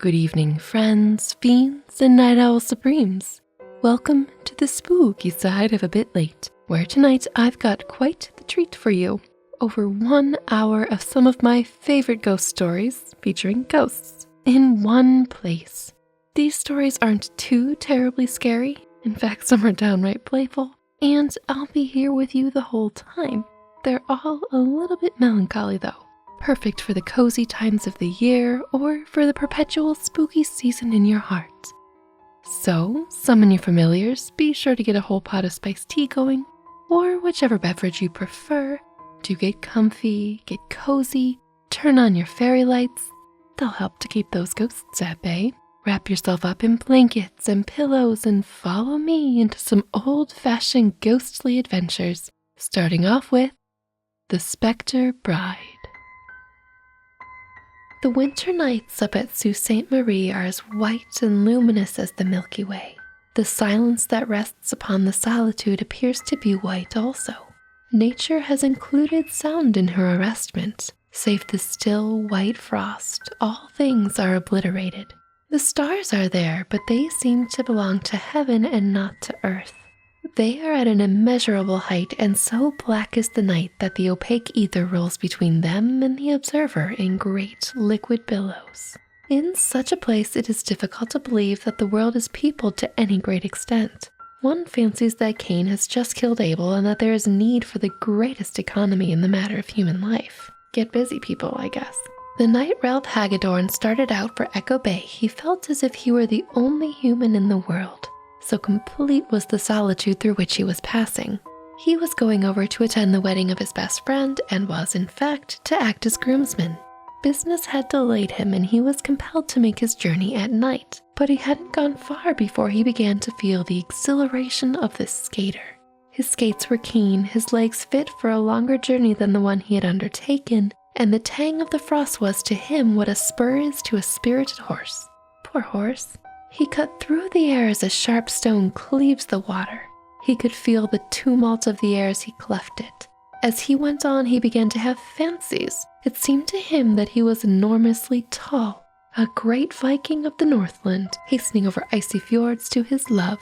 Good evening, friends, fiends, and night owl supremes. Welcome to the spooky side of abitlate, where tonight I've got quite the treat for you. Over 1 hour of some of my favorite ghost stories featuring ghosts in one place. These stories aren't too terribly scary. In fact, some are downright playful, and I'll be here with you the whole time. They're all a little bit melancholy though. Perfect for the cozy times of the year or for the perpetual spooky season in your heart. So, summon your familiars, be sure to get a whole pot of spiced tea going, or whichever beverage you prefer. Do get comfy, get cozy, turn on your fairy lights. They'll help to keep those ghosts at bay. Wrap yourself up in blankets and pillows and follow me into some old-fashioned ghostly adventures, starting off with the Spectre Bride. The winter nights up at Sault Ste. Marie are as white and luminous as the Milky Way. The silence that rests upon the solitude appears to be white also. Nature has included sound in her arrestment. Save the still white frost, all things are obliterated. The stars are there, but they seem to belong to heaven and not to earth. They are at an immeasurable height, and so black is the night that the opaque ether rolls between them and the observer in great liquid billows. In such a place, it is difficult to believe that the world is peopled to any great extent. One fancies that Cain has just killed Abel and that there is need for the greatest economy in the matter of human life. Get busy, people, I guess. The night Ralph Hagedorn started out for Echo Bay, he felt as if he were the only human in the world. So complete was the solitude through which he was passing. He was going over to attend the wedding of his best friend and was, in fact, to act as groomsman. Business had delayed him and he was compelled to make his journey at night, but he hadn't gone far before he began to feel the exhilaration of the skater. His skates were keen, his legs fit for a longer journey than the one he had undertaken, and the tang of the frost was to him what a spur is to a spirited horse. Poor horse. He cut through the air as a sharp stone cleaves the water. He could feel the tumult of the air as he cleft it. As he went on, he began to have fancies. It seemed to him that he was enormously tall, a great Viking of the Northland, hastening over icy fjords to his love.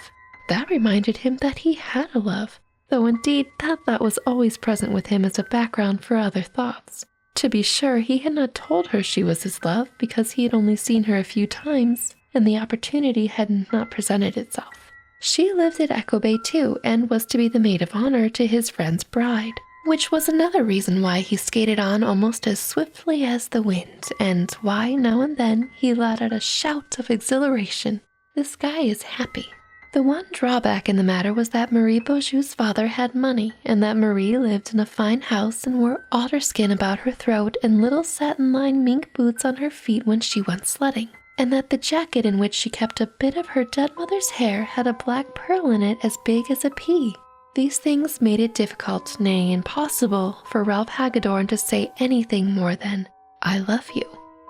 That reminded him that he had a love, though indeed that thought was always present with him as a background for other thoughts. To be sure, he had not told her she was his love because he had only seen her a few times, and the opportunity had not presented itself. She lived at Echo Bay too, and was to be the maid of honor to his friend's bride, which was another reason why he skated on almost as swiftly as the wind, and why now and then he let out a shout of exhilaration. This guy is happy. The one drawback in the matter was that Marie Beaujeu's father had money, and that Marie lived in a fine house and wore otter skin about her throat and little satin-lined mink boots on her feet when she went sledding, and that the jacket in which she kept a bit of her dead mother's hair had a black pearl in it as big as a pea. These things made it difficult, nay impossible, for Ralph Hagedorn to say anything more than, "I love you."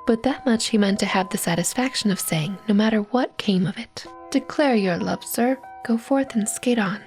But that much he meant to have the satisfaction of saying, no matter what came of it. Declare your love, sir. Go forth and skate on.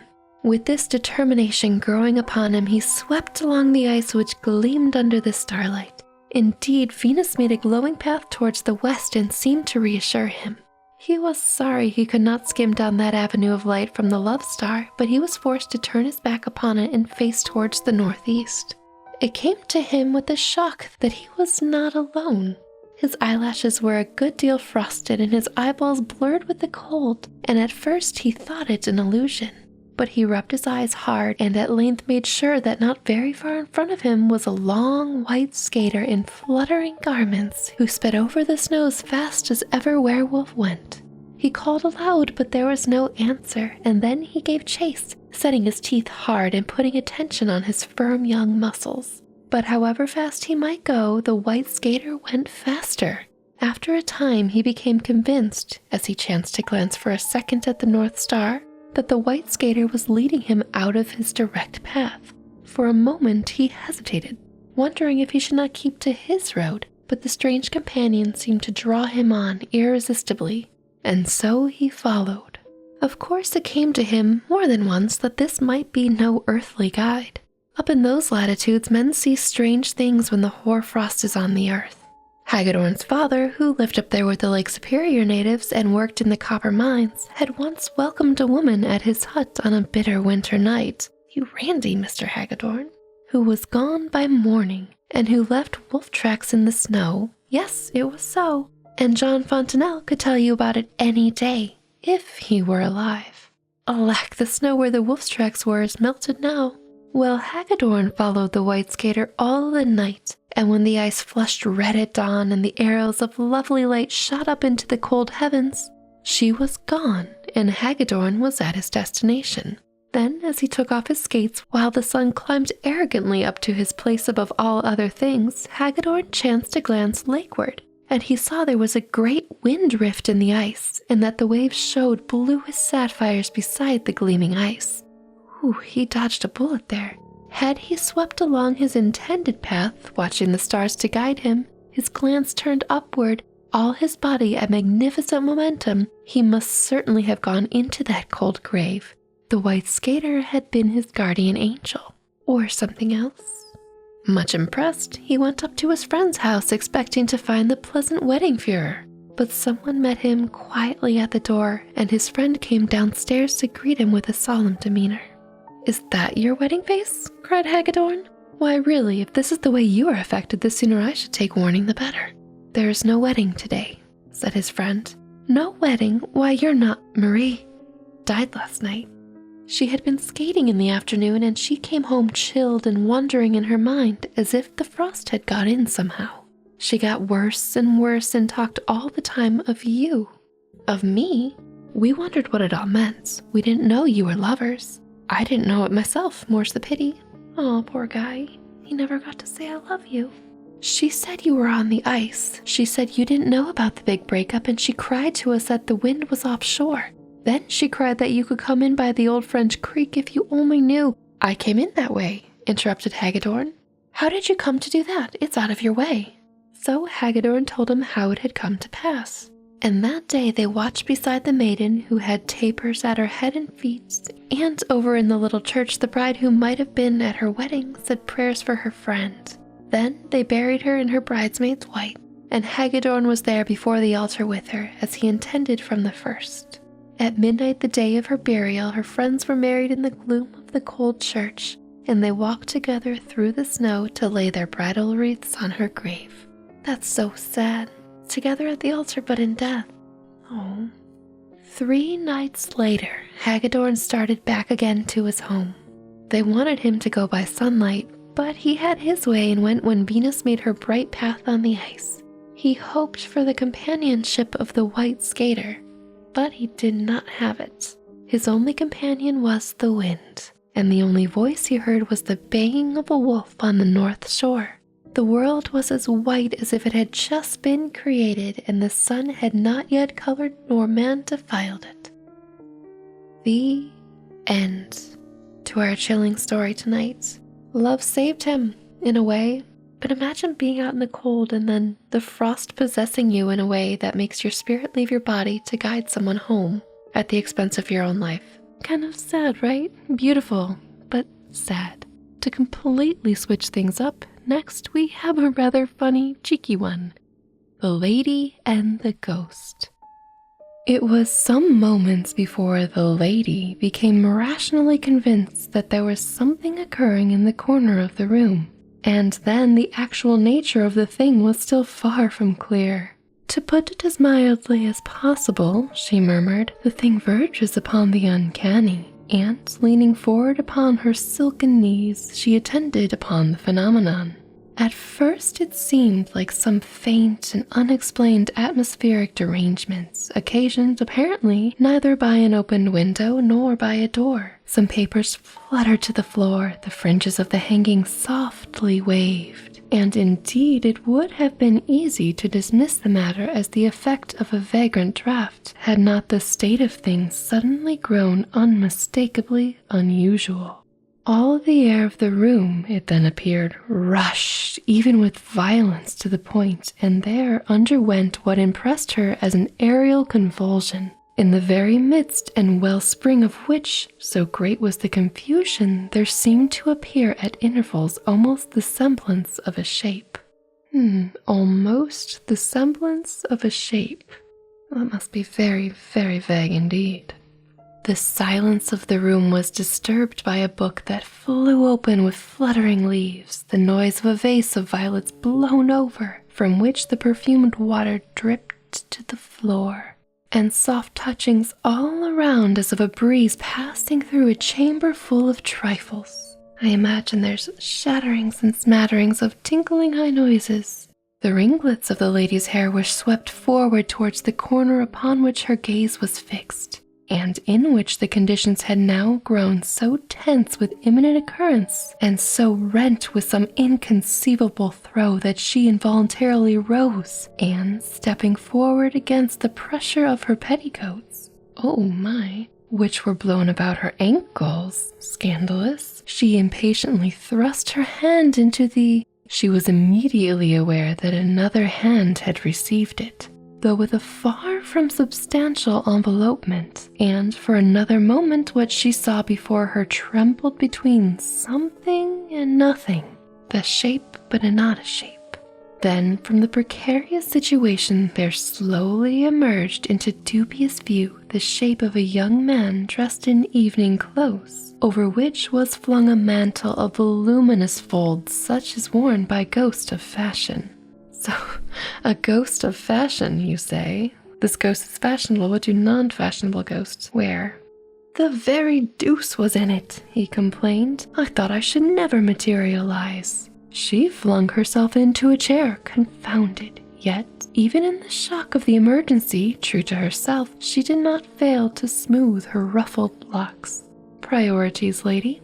With this determination growing upon him, he swept along the ice which gleamed under the starlight. Indeed, Venus made a glowing path towards the west and seemed to reassure him. He was sorry he could not skim down that avenue of light from the Love Star, but he was forced to turn his back upon it and face towards the northeast. It came to him with a shock that he was not alone. His eyelashes were a good deal frosted and his eyeballs blurred with the cold, and at first he thought it an illusion. But he rubbed his eyes hard and at length made sure that not very far in front of him was a long white skater in fluttering garments who sped over the snows fast as ever werewolf went. He called aloud, but there was no answer, and then he gave chase, setting his teeth hard and putting attention on his firm young muscles. But however fast he might go, the white skater went faster. After a time, he became convinced, as he chanced to glance for a second at the North Star, that the white skater was leading him out of his direct path. For a moment he hesitated, wondering if he should not keep to his road, but the strange companion seemed to draw him on irresistibly, and so he followed. Of course it came to him more than once that this might be no earthly guide. Up in those latitudes, men see strange things when the hoar frost is on the earth. Hagedorn's father, who lived up there with the Lake Superior natives and worked in the copper mines, had once welcomed a woman at his hut on a bitter winter night, you randy Mr. Hagedorn, who was gone by morning and who left wolf tracks in the snow. Yes, it was so, and John Fontenelle could tell you about it any day, if he were alive. Alack, the snow where the wolf's tracks were is melted now. Well, Hagedorn followed the white skater all the night, and when the ice flushed red at dawn and the arrows of lovely light shot up into the cold heavens, she was gone, and Hagedorn was at his destination. Then, as he took off his skates while the sun climbed arrogantly up to his place above all other things, Hagedorn chanced to glance lakeward, and he saw there was a great wind rift in the ice, and that the waves showed blue as sapphires beside the gleaming ice. He dodged a bullet there. Had he swept along his intended path, watching the stars to guide him, his glance turned upward, all his body a magnificent momentum, he must certainly have gone into that cold grave. The white skater had been his guardian angel, or something else. Much impressed, he went up to his friend's house expecting to find the pleasant wedding Führer, but someone met him quietly at the door, and his friend came downstairs to greet him with a solemn demeanor. "Is that your wedding face?" cried Hagedorn. "Why, really, if this is the way you are affected, the sooner I should take warning, the better." "There is no wedding today," said his friend. "No wedding? Why, you're not Marie. Died last night. She had been skating in the afternoon, and she came home chilled and wondering in her mind as if the frost had got in somehow. She got worse and worse and talked all the time of you." "Of me? We wondered what it all meant. We didn't know you were lovers. I didn't know it myself, more's the pity." "Oh, poor guy. He never got to say I love you." "She said you were on the ice. She said you didn't know about the big breakup, and she cried to us that the wind was offshore. Then she cried that you could come in by the old French creek if you only knew." "I came in that way," interrupted Hagedorn. "How did you come to do that? It's out of your way." So Hagedorn told him how it had come to pass. And that day they watched beside the maiden who had tapers at her head and feet, and over in the little church the bride who might have been at her wedding said prayers for her friend. Then they buried her in her bridesmaid's white, and Hagedorn was there before the altar with her, as he intended from the first. At midnight the day of her burial, her friends were married in the gloom of the cold church, and they walked together through the snow to lay their bridal wreaths on her grave. That's so sad. Together at the altar, but in death. Oh. 3 nights later, Hagedorn started back again to his home. They wanted him to go by sunlight, but he had his way and went when Venus made her bright path on the ice. He hoped for the companionship of the white skater, but he did not have it. His only companion was the wind, and the only voice he heard was the baying of a wolf on the north shore. The world was as white as if it had just been created, and the sun had not yet colored nor man defiled it. The end to our chilling story tonight. Love saved him, in a way, but imagine being out in the cold and then the frost possessing you in a way that makes your spirit leave your body to guide someone home at the expense of your own life. Kind of sad, right? Beautiful, but sad. To completely switch things up, next we have a rather funny, cheeky one. The Lady and the Ghost. It was some moments before the lady became rationally convinced that there was something occurring in the corner of the room, and then the actual nature of the thing was still far from clear. "To put it as mildly as possible," she murmured, "the thing verges upon the uncanny." And, leaning forward upon her silken knees, she attended upon the phenomenon. At first it seemed like some faint and unexplained atmospheric derangements, occasioned apparently neither by an opened window nor by a door. Some papers fluttered to the floor, the fringes of the hangings softly waved, and indeed it would have been easy to dismiss the matter as the effect of a vagrant draught, had not the state of things suddenly grown unmistakably unusual. All the air of the room, it then appeared, rushed, even with violence to the point, and there underwent what impressed her as an aerial convulsion, in the very midst and wellspring of which, so great was the confusion, there seemed to appear at intervals almost the semblance of a shape. Almost the semblance of a shape. That must be very, very vague indeed. The silence of the room was disturbed by a book that flew open with fluttering leaves, the noise of a vase of violets blown over, from which the perfumed water dripped to the floor, and soft touchings all around as of a breeze passing through a chamber full of trifles. I imagine there's shatterings and smatterings of tinkling high noises. The ringlets of the lady's hair were swept forward towards the corner upon which her gaze was fixed, and in which the conditions had now grown so tense with imminent occurrence, and so rent with some inconceivable throe that she involuntarily rose, and, stepping forward against the pressure of her petticoats, oh my, which were blown about her ankles, scandalous, she impatiently thrust her hand into the... She was immediately aware that another hand had received it, though with a far from substantial envelopement, and for another moment what she saw before her trembled between something and nothing, the shape but not a shape. Then from the precarious situation there slowly emerged into dubious view the shape of a young man dressed in evening clothes, over which was flung a mantle of voluminous folds such as worn by ghosts of fashion. So, a ghost of fashion, you say? This ghost is fashionable, what do non-fashionable ghosts wear? The very deuce was in it, he complained. I thought I should never materialize. She flung herself into a chair, confounded. Yet, even in the shock of the emergency, true to herself, she did not fail to smooth her ruffled locks. Priorities, lady.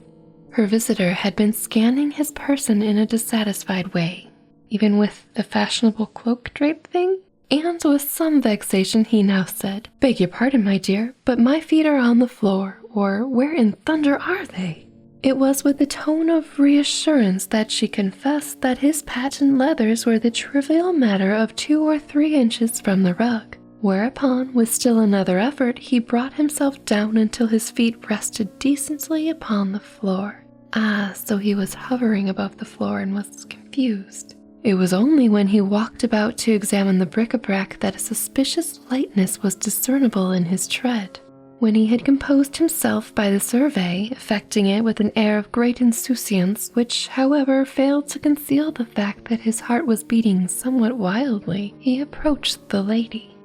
Her visitor had been scanning his person in a dissatisfied way, even with the fashionable cloak drape thing, and with some vexation he now said, "Beg your pardon, my dear, but my feet are on the floor, or where in thunder are they?" It was with a tone of reassurance that she confessed that his patent leathers were the trivial matter of 2 or 3 inches from the rug, whereupon, with still another effort, he brought himself down until his feet rested decently upon the floor. Ah, so he was hovering above the floor and was confused. It was only when he walked about to examine the bric-a-brac that a suspicious lightness was discernible in his tread. When he had composed himself by the survey, effecting it with an air of great insouciance, which, however, failed to conceal the fact that his heart was beating somewhat wildly, he approached the lady.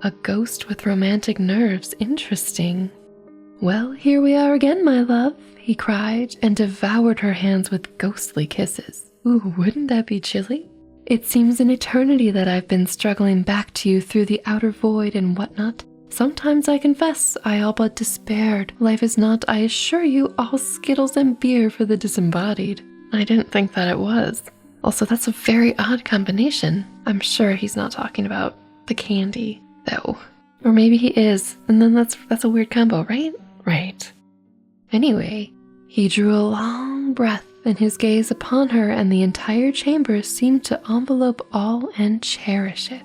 A ghost with romantic nerves, interesting. "Well, here we are again, my love," he cried, and devoured her hands with ghostly kisses. Ooh, wouldn't that be chilly? "It seems an eternity that I've been struggling back to you through the outer void and whatnot. Sometimes I confess I all but despaired. Life is not, I assure you, all skittles and beer for the disembodied." I didn't think that it was. Also, that's a very odd combination. I'm sure he's not talking about the candy, though. Or maybe he is, and then that's a weird combo, right? Right. Anyway, he drew a long breath, and his gaze upon her and the entire chamber seemed to envelope all and cherish it.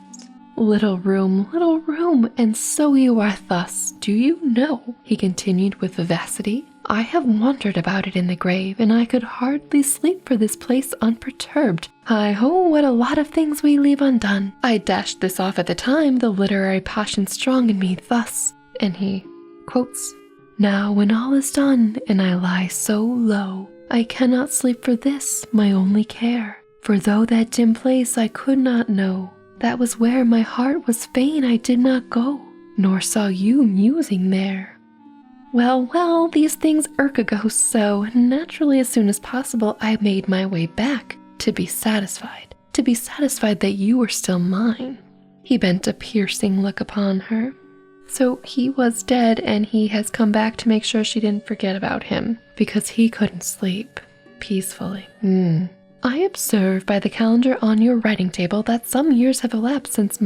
Little room, and so you are thus, do you know?" he continued with vivacity. "I have wondered about it in the grave, and I could hardly sleep for this place unperturbed. Hi-ho, what a lot of things we leave undone. I dashed this off at the time, the literary passion strong in me thus," and he quotes, "Now when all is done, and I lie so low, I cannot sleep for this, my only care. For though that dim place I could not know, that was where my heart was fain I did not go, nor saw you musing there." Well, these things irk a ghost, so naturally as soon as possible I made my way back to be satisfied that you were still mine. He bent a piercing look upon her. So he was dead, and he has come back to make sure she didn't forget about him, because he couldn't sleep peacefully. "I observe by the calendar on your writing table that some years have elapsed since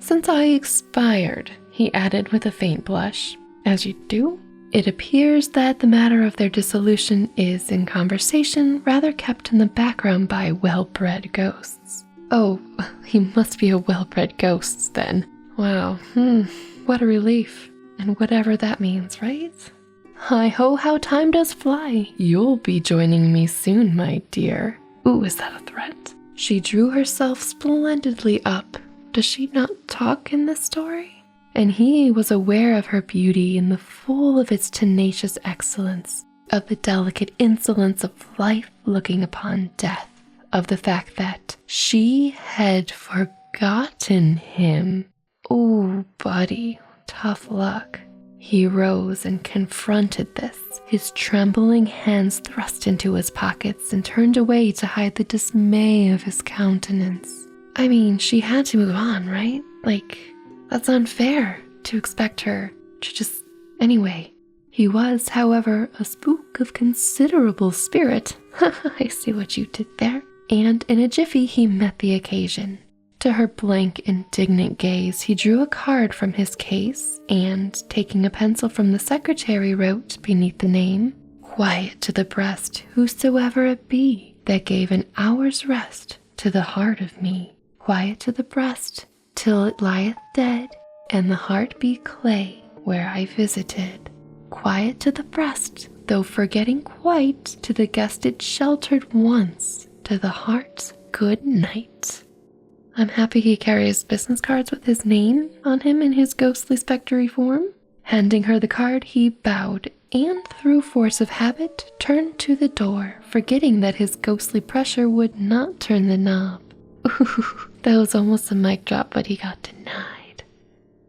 since I expired," he added with a faint blush. "As you do? It appears that the matter of their dissolution is in conversation, rather kept in the background by well-bred ghosts." "Oh, he must be a well-bred ghost, then. Wow, what a relief. And whatever that means, right? Hi-ho, how time does fly. You'll be joining me soon, my dear." Ooh, is that a threat? She drew herself splendidly up. Does she not talk in this story? And he was aware of her beauty in the full of its tenacious excellence, of the delicate insolence of life looking upon death, of the fact that she had forgotten him. Ooh, buddy, tough luck. He rose and confronted this, his trembling hands thrust into his pockets, and turned away to hide the dismay of his countenance. I mean, she had to move on, right? Like, that's unfair to expect her to just... Anyway, he was, however, a spook of considerable spirit. I see what you did there. And in a jiffy, he met the occasion. To her blank, indignant gaze, he drew a card from his case and, taking a pencil from the secretary, wrote beneath the name, "Quiet to the breast, whosoever it be, that gave an hour's rest to the heart of me. Quiet to the breast, till it lieth dead, and the heart be clay where I visited. Quiet to the breast, though forgetting quite, to the guest it sheltered once, to the heart good night." I'm happy he carries business cards with his name on him in his ghostly spectre form. Handing her the card, he bowed and, through force of habit, turned to the door, forgetting that his ghostly pressure would not turn the knob. Ooh, that was almost a mic drop, but he got denied.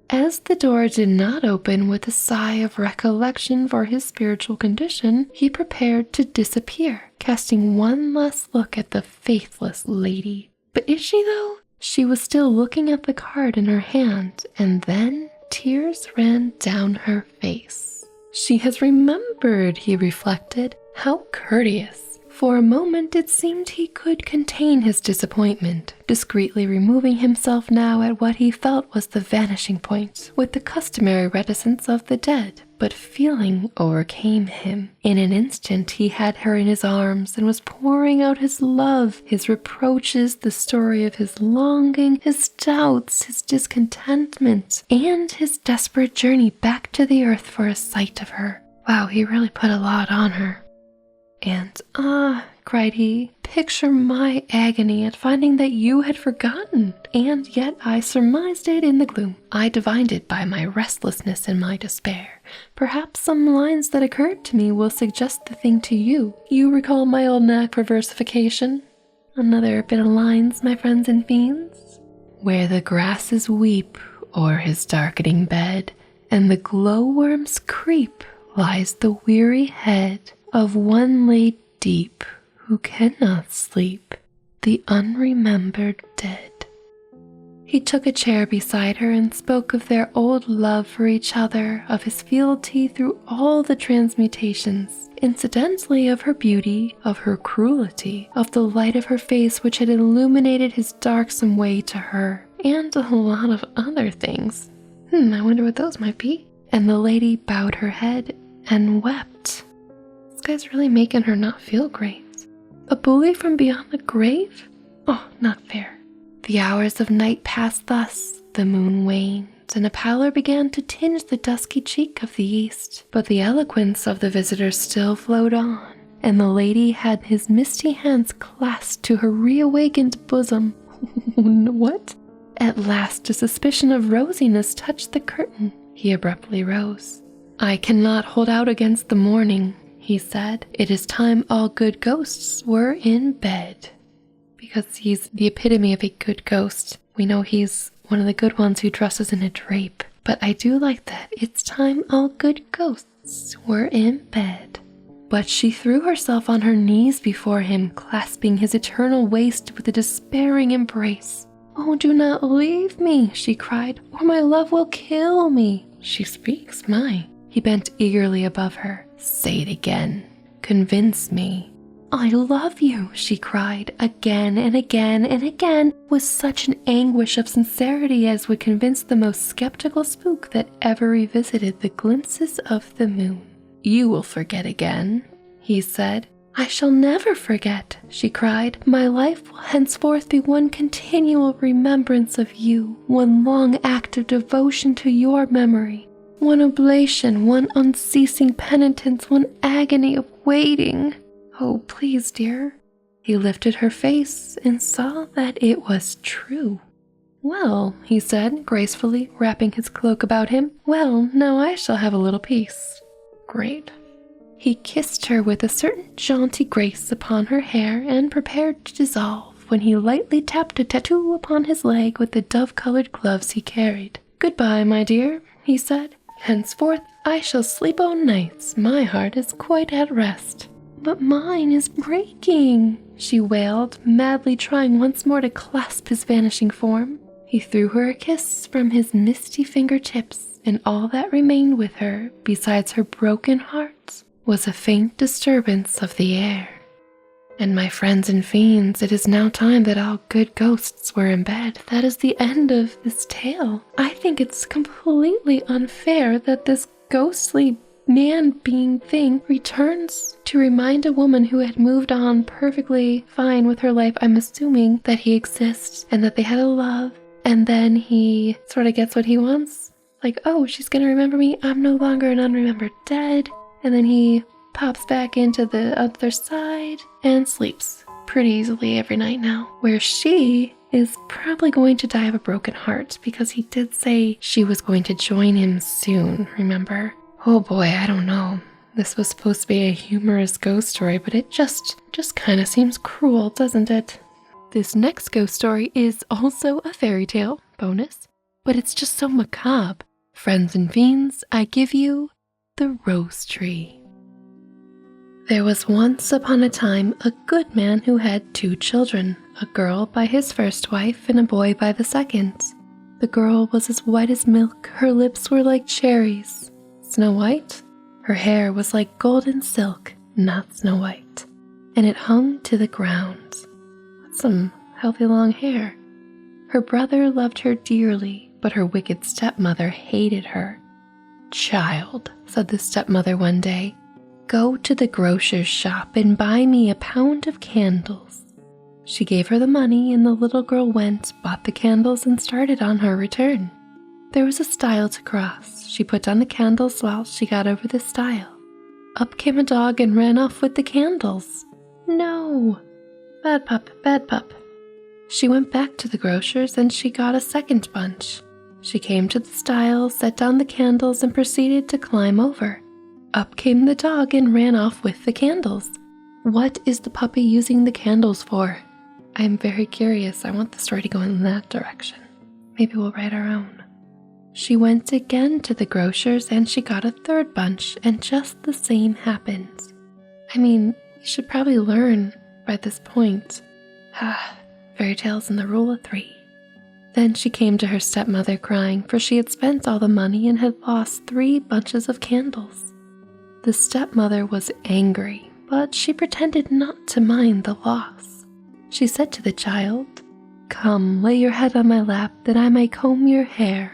As the door did not open with a sigh of recollection for his spiritual condition, he prepared to disappear, casting one last look at the faithless lady. But is she, though? She was still looking at the card in her hand, and then tears ran down her face. She has remembered, he reflected. How courteous. For a moment it seemed he could contain his disappointment, discreetly removing himself now at what he felt was the vanishing point, with the customary reticence of the dead. But feeling overcame him. In an instant he had her in his arms and was pouring out his love, his reproaches, the story of his longing, his doubts, his discontentment, and his desperate journey back to the earth for a sight of her. Wow, he really put a lot on her. And, cried he, picture my agony at finding that you had forgotten, and yet I surmised it in the gloom. I divined it by my restlessness and my despair. Perhaps some lines that occurred to me will suggest the thing to you. You recall my old knack for versification? Another bit of lines, my friends and fiends. Where the grasses weep o'er his darkening bed, and the glowworms creep, lies the weary head of one laid deep, who cannot sleep, the unremembered dead. He took a chair beside her and spoke of their old love for each other, of his fealty through all the transmutations, incidentally of her beauty, of her cruelty, of the light of her face which had illuminated his darksome way to her, and a lot of other things. I wonder what those might be. And the lady bowed her head and wept. This guy's really making her not feel great. A bully from beyond the grave? Oh, not fair. The hours of night passed thus. The moon waned, and a pallor began to tinge the dusky cheek of the east. But the eloquence of the visitor still flowed on, and the lady had his misty hands clasped to her reawakened bosom. What? At last a suspicion of rosiness touched the curtain. He abruptly rose. I cannot hold out against the morning, he said. It is time all good ghosts were in bed. Because he's the epitome of a good ghost. We know he's one of the good ones who dresses in a drape. But I do like that. It's time all good ghosts were in bed. But she threw herself on her knees before him, clasping his eternal waist with a despairing embrace. Oh, do not leave me, she cried, or my love will kill me. She speaks, my. He bent eagerly above her. Say it again. Convince me. I love you, she cried, again and again and again, with such an anguish of sincerity as would convince the most skeptical spook that ever revisited the glimpses of the moon. You will forget again, he said. I shall never forget, she cried. My life will henceforth be one continual remembrance of you, one long act of devotion to your memory, one oblation, one unceasing penitence, one agony of waiting. Oh, please, dear. He lifted her face and saw that it was true. "Well," he said, gracefully wrapping his cloak about him, "well, now I shall have a little peace." "Great." He kissed her with a certain jaunty grace upon her hair and prepared to dissolve when he lightly tapped a tattoo upon his leg with the dove-colored gloves he carried. "Goodbye, my dear," he said. "Henceforth I shall sleep o' nights. My heart is quite at rest." "But mine is breaking," she wailed, madly trying once more to clasp his vanishing form. He threw her a kiss from his misty fingertips, and all that remained with her, besides her broken heart, was a faint disturbance of the air. And my friends and fiends, it is now time that all good ghosts were in bed. That is the end of this tale. I think it's completely unfair that this ghostly man-being thing returns to remind a woman who had moved on perfectly fine with her life. I'm assuming that he exists and that they had a love, and then he sort of gets what he wants. Like, oh, she's gonna remember me. I'm no longer an unremembered dead. And then he pops back into the other side and sleeps pretty easily every night now. Where she is probably going to die of a broken heart because he did say she was going to join him soon, remember? Oh boy, I don't know. This was supposed to be a humorous ghost story, but it just kind of seems cruel, doesn't it? This next ghost story is also a fairy tale bonus, but it's just so macabre. Friends and fiends, I give you the rose tree. There was once upon a time a good man who had 2 children, a girl by his first wife and a boy by the second. The girl was as white as milk, her lips were like cherries. Snow White? Her hair was like golden silk, not Snow White, and it hung to the ground. That's some healthy long hair. Her brother loved her dearly, but her wicked stepmother hated her. "Child," said the stepmother one day, "go to the grocer's shop and buy me a pound of candles." She gave her the money, and the little girl went, bought the candles, and started on her return. There was a stile to cross. She put down the candles while she got over the stile. Up came a dog and ran off with the candles. No! Bad pup, bad pup. She went back to the grocer's and she got a second bunch. She came to the stile, set down the candles, and proceeded to climb over. Up came the dog and ran off with the candles. What is the puppy using the candles for? I am very curious. I want the story to go in that direction. Maybe we'll write our own. She went again to the grocer's and she got a third bunch, and just the same happened. I mean, you should probably learn by this point. Fairy tales and the rule of 3. Then she came to her stepmother crying, for she had spent all the money and had lost 3 bunches of candles. The stepmother was angry, but she pretended not to mind the loss. She said to the child, "Come, lay your head on my lap, that I may comb your hair."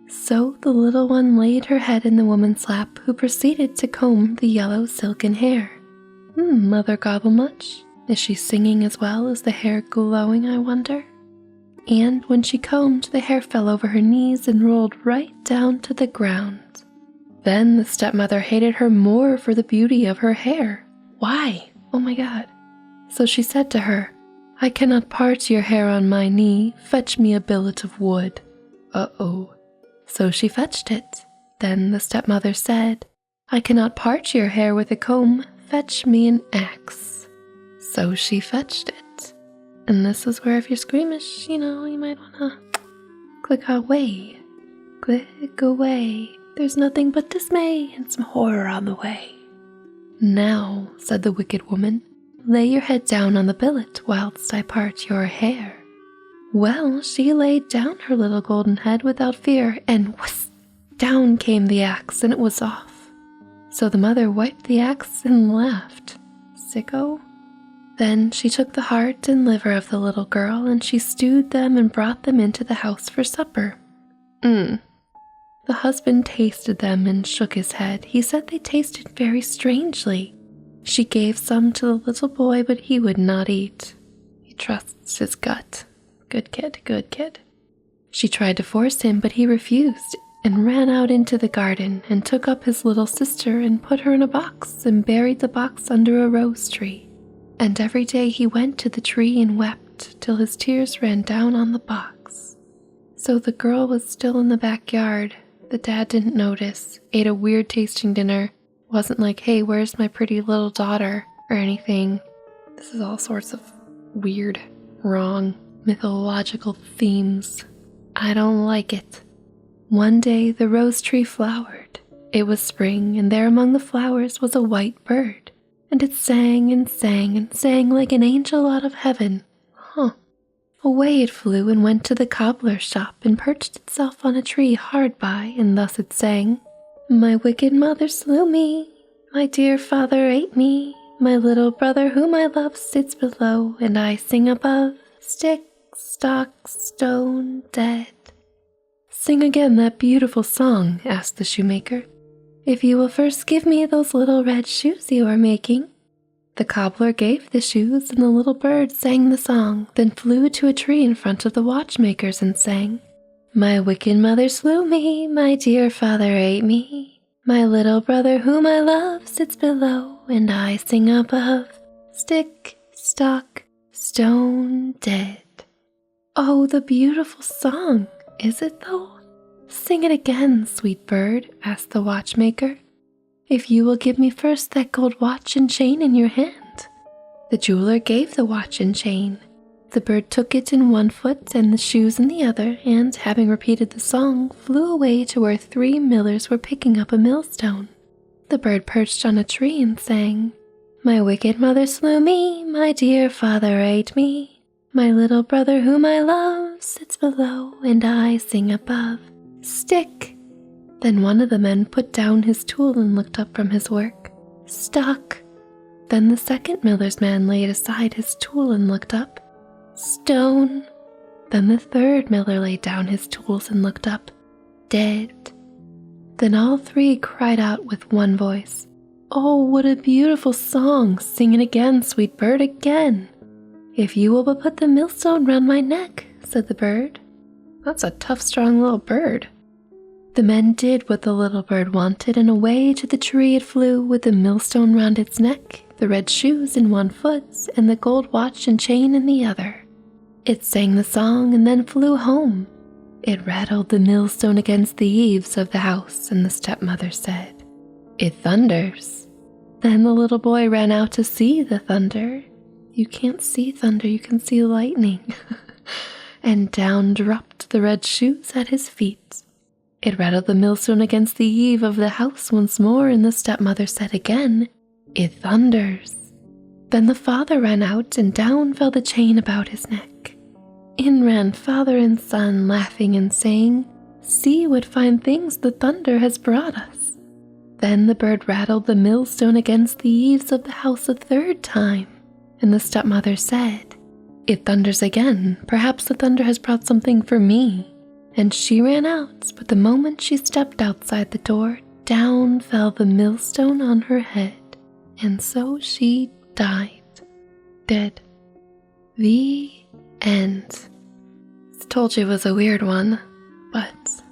So the little one laid her head in the woman's lap, who proceeded to comb the yellow silken hair. Mother gobble much? Is she singing as well as the hair glowing, I wonder? And when she combed, the hair fell over her knees and rolled right down to the ground. Then the stepmother hated her more for the beauty of her hair. Why? Oh my God. So she said to her, "I cannot part your hair on my knee. Fetch me a billet of wood." Uh-oh. So she fetched it. Then the stepmother said, "I cannot part your hair with a comb. Fetch me an axe." So she fetched it. And this is where if you're squeamish, you might wanna click away. Click away. There's nothing but dismay and some horror on the way. "Now," said the wicked woman, "lay your head down on the billet whilst I part your hair." Well, she laid down her little golden head without fear, and whisk, down came the axe, and it was off. So the mother wiped the axe and laughed. Sicko? Then she took the heart and liver of the little girl, and she stewed them and brought them into the house for supper. The husband tasted them and shook his head. He said they tasted very strangely. She gave some to the little boy, but he would not eat. He trusts his gut. Good kid, good kid. She tried to force him, but he refused and ran out into the garden and took up his little sister and put her in a box and buried the box under a rose tree. And every day he went to the tree and wept till his tears ran down on the box. So the girl was still in the backyard. The dad didn't notice, ate a weird tasting dinner, wasn't like, hey, where's my pretty little daughter, or anything. This is all sorts of weird, wrong, mythological themes. I don't like it. One day the rose tree flowered. It was spring, and there among the flowers was a white bird, and it sang and sang and sang like an angel out of heaven. Away it flew and went to the cobbler's shop and perched itself on a tree hard by, and thus it sang, "My wicked mother slew me, my dear father ate me, my little brother whom I love sits below, and I sing above, stick, stock, stone, dead." "Sing again that beautiful song," asked the shoemaker, "if you will first give me those little red shoes you are making." The cobbler gave the shoes, and the little bird sang the song, then flew to a tree in front of the watchmakers and sang, "My wicked mother slew me, my dear father ate me, my little brother whom I love sits below, and I sing above, stick, stock, stone, dead." Oh, the beautiful song! Is it though? "Sing it again, sweet bird," asked the watchmaker, "if you will give me first that gold watch and chain in your hand." The jeweler gave the watch and chain. The bird took it in one foot and the shoes in the other, and, having repeated the song, flew away to where 3 millers were picking up a millstone. The bird perched on a tree and sang, "My wicked mother slew me, my dear father ate me, my little brother whom I love sits below, and I sing above, stick." Then one of the men put down his tool and looked up from his work. "Stock." Then the second miller's man laid aside his tool and looked up. "Stone." Then the third miller laid down his tools and looked up. "Dead." Then all 3 cried out with one voice, "Oh, what a beautiful song! Sing it again, sweet bird, again." "If you will but put the millstone round my neck," said the bird. That's a tough, strong little bird. The men did what the little bird wanted, and away to the tree it flew with the millstone round its neck, the red shoes in one foot, and the gold watch and chain in the other. It sang the song and then flew home. It rattled the millstone against the eaves of the house, and the stepmother said, "It thunders." Then the little boy ran out to see the thunder. You can't see thunder, you can see lightning. And down dropped the red shoes at his feet. It rattled the millstone against the eave of the house once more, and the stepmother said again, "It thunders." Then the father ran out, and down fell the chain about his neck. In ran father and son, laughing and saying, "See what fine things the thunder has brought us." Then the bird rattled the millstone against the eaves of the house a 3rd time, and the stepmother said, "It thunders again. Perhaps the thunder has brought something for me." And she ran out, but the moment she stepped outside the door, down fell the millstone on her head, and so she died. Dead. The end. I told you it was a weird one, but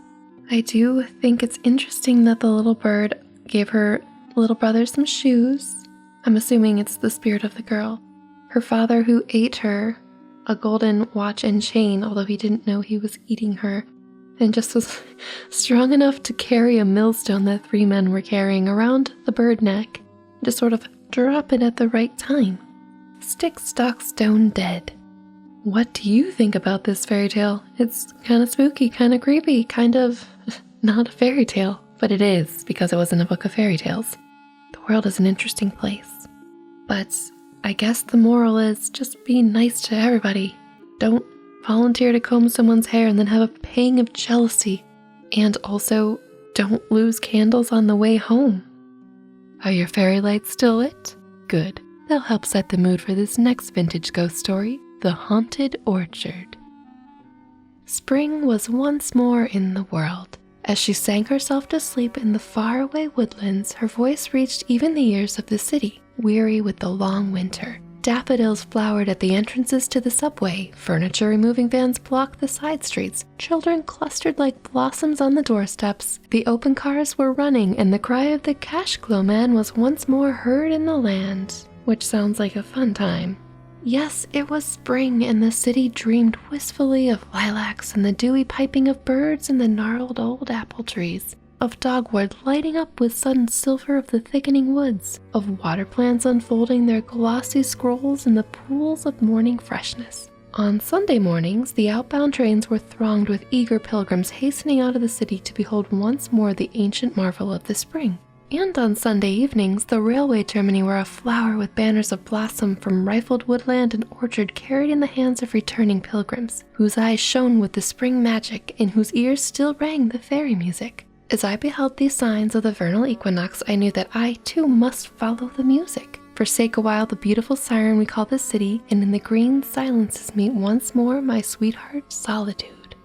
I do think it's interesting that the little bird gave her little brother some shoes. I'm assuming it's the spirit of the girl. Her father, who ate her, a golden watch and chain, although he didn't know he was eating her, and just was strong enough to carry a millstone that 3 men were carrying around the bird neck, and to sort of drop it at the right time. Stick, stock, stone, dead. What do you think about this fairy tale? It's kind of spooky, kind of creepy, kind of not a fairy tale, but it is because it was in a book of fairy tales. The world is an interesting place. But I guess the moral is just be nice to everybody. Don't volunteer to comb someone's hair and then have a pang of jealousy. And also, don't lose candles on the way home. Are your fairy lights still lit? Good. They'll help set the mood for this next vintage ghost story, The Haunted Orchard. Spring was once more in the world. As she sang herself to sleep in the faraway woodlands, her voice reached even the ears of the city, weary with the long winter. Daffodils flowered at the entrances to the subway, furniture removing vans blocked the side streets, children clustered like blossoms on the doorsteps, the open cars were running, and the cry of the cash glow man was once more heard in the land. which sounds like a fun time. Yes, it was spring, and the city dreamed wistfully of lilacs and the dewy piping of birds and the gnarled old apple trees, of dogwood lighting up with sudden silver of the thickening woods, of water plants unfolding their glossy scrolls in the pools of morning freshness. On Sunday mornings, the outbound trains were thronged with eager pilgrims hastening out of the city to behold once more the ancient marvel of the spring. And on Sunday evenings, the railway termini were aflower with banners of blossom from rifled woodland and orchard carried in the hands of returning pilgrims, whose eyes shone with the spring magic and whose ears still rang the fairy music. As I beheld these signs of the vernal equinox, I knew that I, too, must follow the music, forsake a while the beautiful siren we call the city, and in the green silences meet once more my sweetheart Solitude.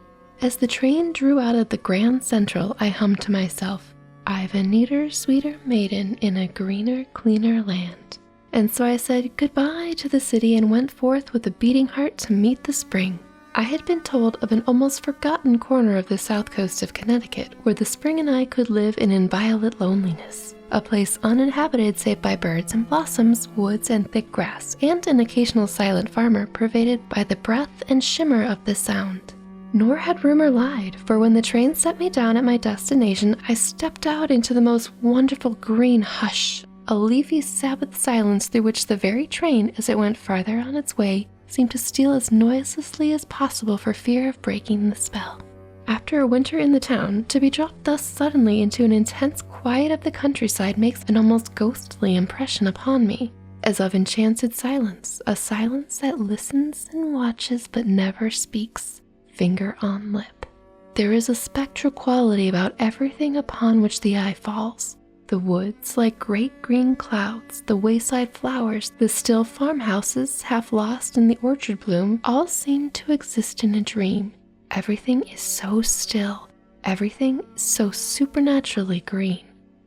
As the train drew out of the Grand Central, I hummed to myself, "I've a neater, sweeter maiden in a greener, cleaner land." And so I said goodbye to the city and went forth with a beating heart to meet the spring. I had been told of an almost forgotten corner of the south coast of Connecticut where the spring and I could live in inviolate loneliness, a place uninhabited save by birds and blossoms, woods and thick grass, and an occasional silent farmer pervaded by the breath and shimmer of the sound. Nor had rumor lied, for when the train set me down at my destination, I stepped out into the most wonderful green hush, a leafy Sabbath silence through which the very train, as it went farther on its way, seemed to steal as noiselessly as possible for fear of breaking the spell. After a winter in the town, to be dropped thus suddenly into an intense quiet of the countryside makes an almost ghostly impression upon me, as of enchanted silence, a silence that listens and watches but never speaks. Finger on lip. There is a spectral quality about everything upon which the eye falls. The woods like great green clouds, the wayside flowers, the still farmhouses half lost in the orchard bloom, all seem to exist in a dream. Everything is so still, everything is so supernaturally green.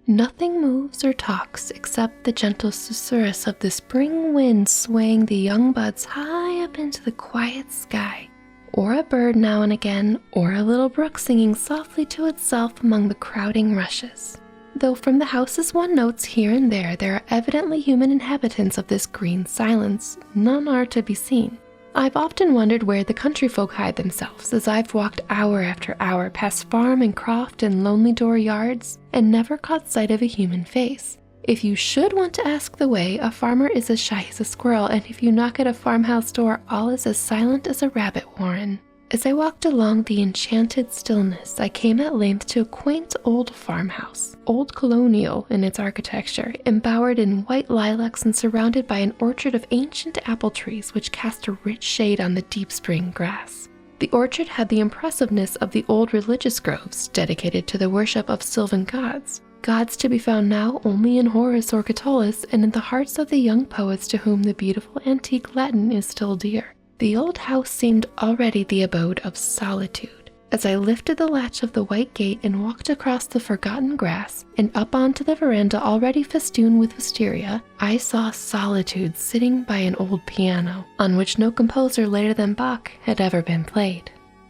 Nothing moves or talks except the gentle susurrus of the spring wind swaying the young buds high up into the quiet sky, or a bird now and again, or a little brook singing softly to itself among the crowding rushes. Though from the houses one notes here and there are evidently human inhabitants of this green silence, none are to be seen. I've often wondered where the country folk hide themselves, as I've walked hour after hour past farm and croft and lonely door yards, and never caught sight of a human face. If you should want to ask the way, a farmer is as shy as a squirrel, and if you knock at a farmhouse door, all is as silent as a rabbit warren. As I walked along the enchanted stillness, I came at length to a quaint old farmhouse, old colonial in its architecture, embowered in white lilacs and surrounded by an orchard of ancient apple trees which cast a rich shade on the deep spring grass. The orchard had the impressiveness of the old religious groves dedicated to the worship of sylvan gods, gods to be found now only in Horace or Catullus and in the hearts of the young poets to whom the beautiful antique Latin is still dear. The old house seemed already the abode of solitude. As I lifted the latch of the white gate and walked across the forgotten grass and up onto the veranda already festooned with wisteria, I saw Solitude sitting by an old piano, on which no composer later than Bach had ever been played.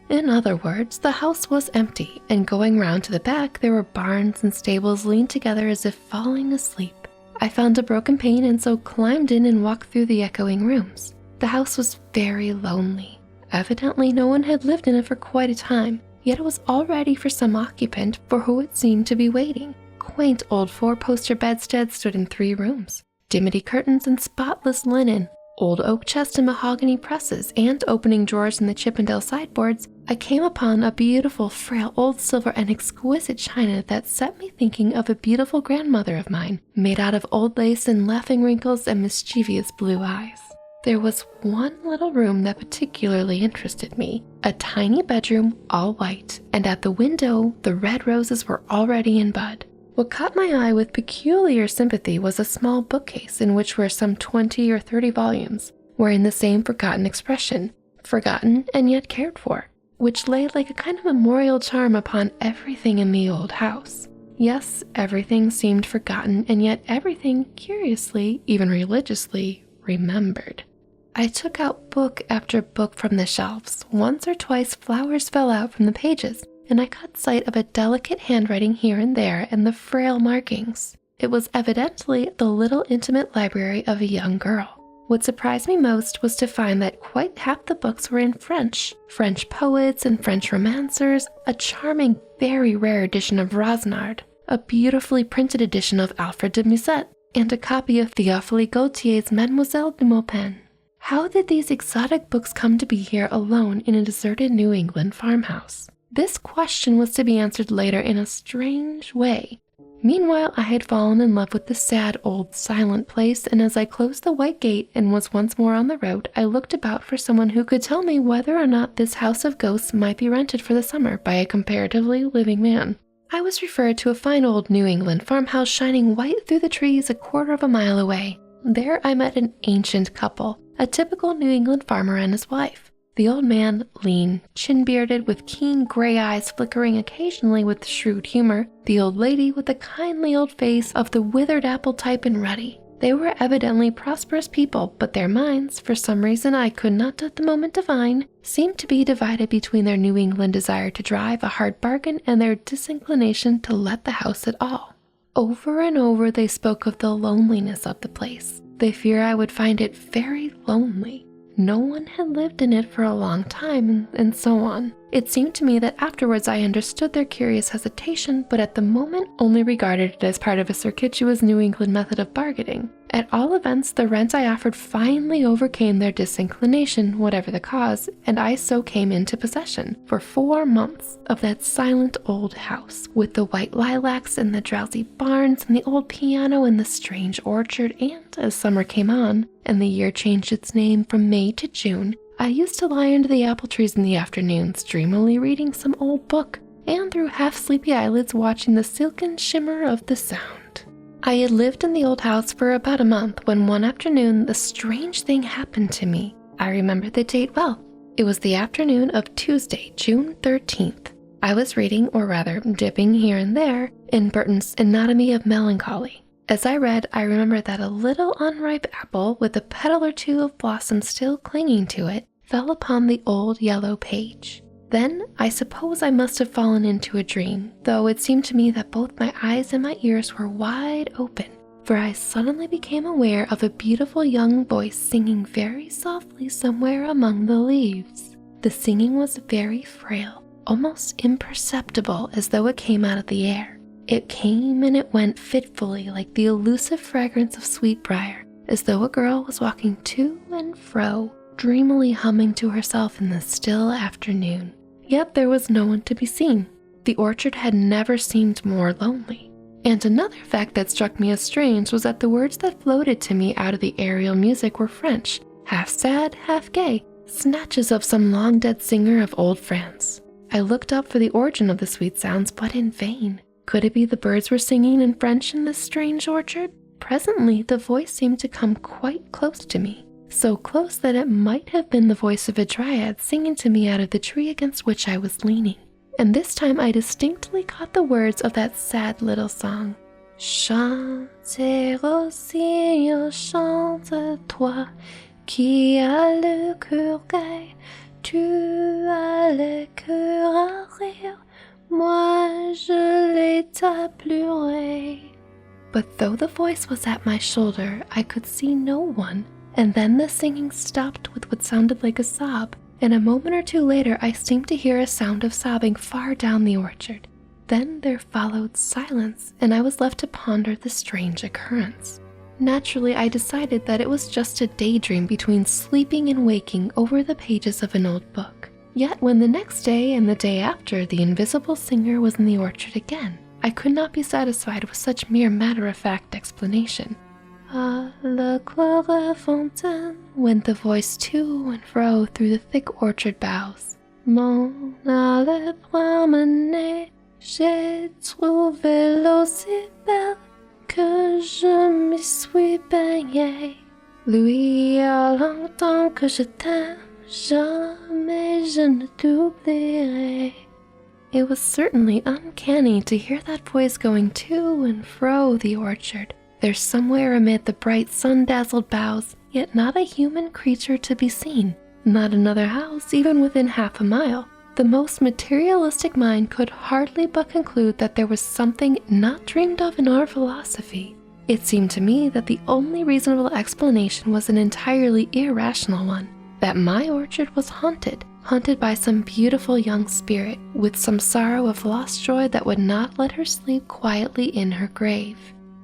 In other words, the house was empty, and going round to the back, there were barns and stables leaned together as if falling asleep. I found a broken pane and so climbed in and walked through the echoing rooms. The house was very lonely. Evidently no one had lived in it for quite a time, yet it was all ready for some occupant for who it seemed to be waiting. Quaint old four-poster bedsteads stood in 3 rooms, dimity curtains and spotless linen, old oak chests and mahogany presses, and opening drawers in the Chippendale sideboards, I came upon a beautiful, frail old silver and exquisite china that set me thinking of a beautiful grandmother of mine, made out of old lace and laughing wrinkles and mischievous blue eyes. There was one little room that particularly interested me, a tiny bedroom, all white, and at the window, the red roses were already in bud. What caught my eye with peculiar sympathy was a small bookcase in which were some 20 or 30 volumes, wearing the same forgotten expression, forgotten and yet cared for, which lay like a kind of memorial charm upon everything in the old house. Yes, everything seemed forgotten, and yet everything, curiously, even religiously, remembered. I took out book after book from the shelves. Once or twice flowers fell out from the pages, and I caught sight of a delicate handwriting here and there and the frail markings. It was evidently the little intimate library of a young girl. What surprised me most was to find that quite half the books were in French poets and French romancers, a charming, very rare edition of Rosnard, a beautifully printed edition of Alfred de Musset, and a copy of Théophile Gautier's Mademoiselle de Maupin. How did these exotic books come to be here alone in a deserted New England farmhouse? This question was to be answered later in a strange way. Meanwhile, I had fallen in love with the sad, old, silent place, and as I closed the white gate and was once more on the road, I looked about for someone who could tell me whether or not this house of ghosts might be rented for the summer by a comparatively living man. I was referred to a fine old New England farmhouse shining white through the trees a quarter of a mile away. There I met an ancient couple, a typical New England farmer and his wife. The old man, lean, chin-bearded, with keen gray eyes flickering occasionally with shrewd humor. The old lady with the kindly old face of the withered apple type and ruddy. They were evidently prosperous people, but their minds, for some reason I could not at the moment divine, seemed to be divided between their New England desire to drive a hard bargain and their disinclination to let the house at all. Over and over they spoke of the loneliness of the place. They fear I would find it very lonely. No one had lived in it for a long time, and so on. It seemed to me that afterwards I understood their curious hesitation, but at the moment only regarded it as part of a circuitous New England method of bargaining. At all events, the rent I offered finally overcame their disinclination, whatever the cause, and I so came into possession, for 4 months, of that silent old house, with the white lilacs and the drowsy barns and the old piano and the strange orchard, and as summer came on, and the year changed its name from May to June, I used to lie under the apple trees in the afternoons, dreamily reading some old book, and through half-sleepy eyelids watching the silken shimmer of the sound. I had lived in the old house for about a month when one afternoon the strange thing happened to me. I remember the date well. It was the afternoon of Tuesday, June 13th. I was reading, or rather dipping here and there, in Burton's Anatomy of Melancholy. As I read, I remember that a little unripe apple with a petal or two of blossom still clinging to it fell upon the old yellow page. Then I suppose I must have fallen into a dream, though it seemed to me that both my eyes and my ears were wide open, for I suddenly became aware of a beautiful young voice singing very softly somewhere among the leaves. The singing was very frail, almost imperceptible, as though it came out of the air. It came and it went fitfully like the elusive fragrance of sweetbriar, as though a girl was walking to and fro, dreamily humming to herself in the still afternoon. Yet there was no one to be seen. The orchard had never seemed more lonely. And another fact that struck me as strange was that the words that floated to me out of the aerial music were French, half sad, half gay, snatches of some long-dead singer of old France. I looked up for the origin of the sweet sounds, but in vain. Could it be the birds were singing in French in this strange orchard? Presently, the voice seemed to come quite close to me, so close that it might have been the voice of a dryad singing to me out of the tree against which I was leaning. And this time I distinctly caught the words of that sad little song. Chante, rossignol, chante toi, qui as le cœur gai, tu as le cœur à rire. Moi, je l'ai à pleurer. But though the voice was at my shoulder, I could see no one, and then the singing stopped with what sounded like a sob, and a moment or two later I seemed to hear a sound of sobbing far down the orchard. Then there followed silence, and I was left to ponder the strange occurrence. Naturally, I decided that it was just a daydream between sleeping and waking over the pages of an old book. Yet when the next day and the day after the invisible singer was in the orchard again, I could not be satisfied with such mere matter-of-fact explanation. Ah, la Clara Fontaine, went the voice to and fro through the thick orchard boughs. M'en allais promener, j'ai trouvé l'eau si belle que je m'y suis baignée. Lui, a longtemps que je t'aime, jamais je ne t'oublierai. It was certainly uncanny to hear that voice going to and fro the orchard, there somewhere amid the bright sun-dazzled boughs, yet not a human creature to be seen, not another house even within half a mile. The most materialistic mind could hardly but conclude that there was something not dreamed of in our philosophy. It seemed to me that the only reasonable explanation was an entirely irrational one, that my orchard was haunted by some beautiful young spirit with some sorrow of lost joy that would not let her sleep quietly in her grave.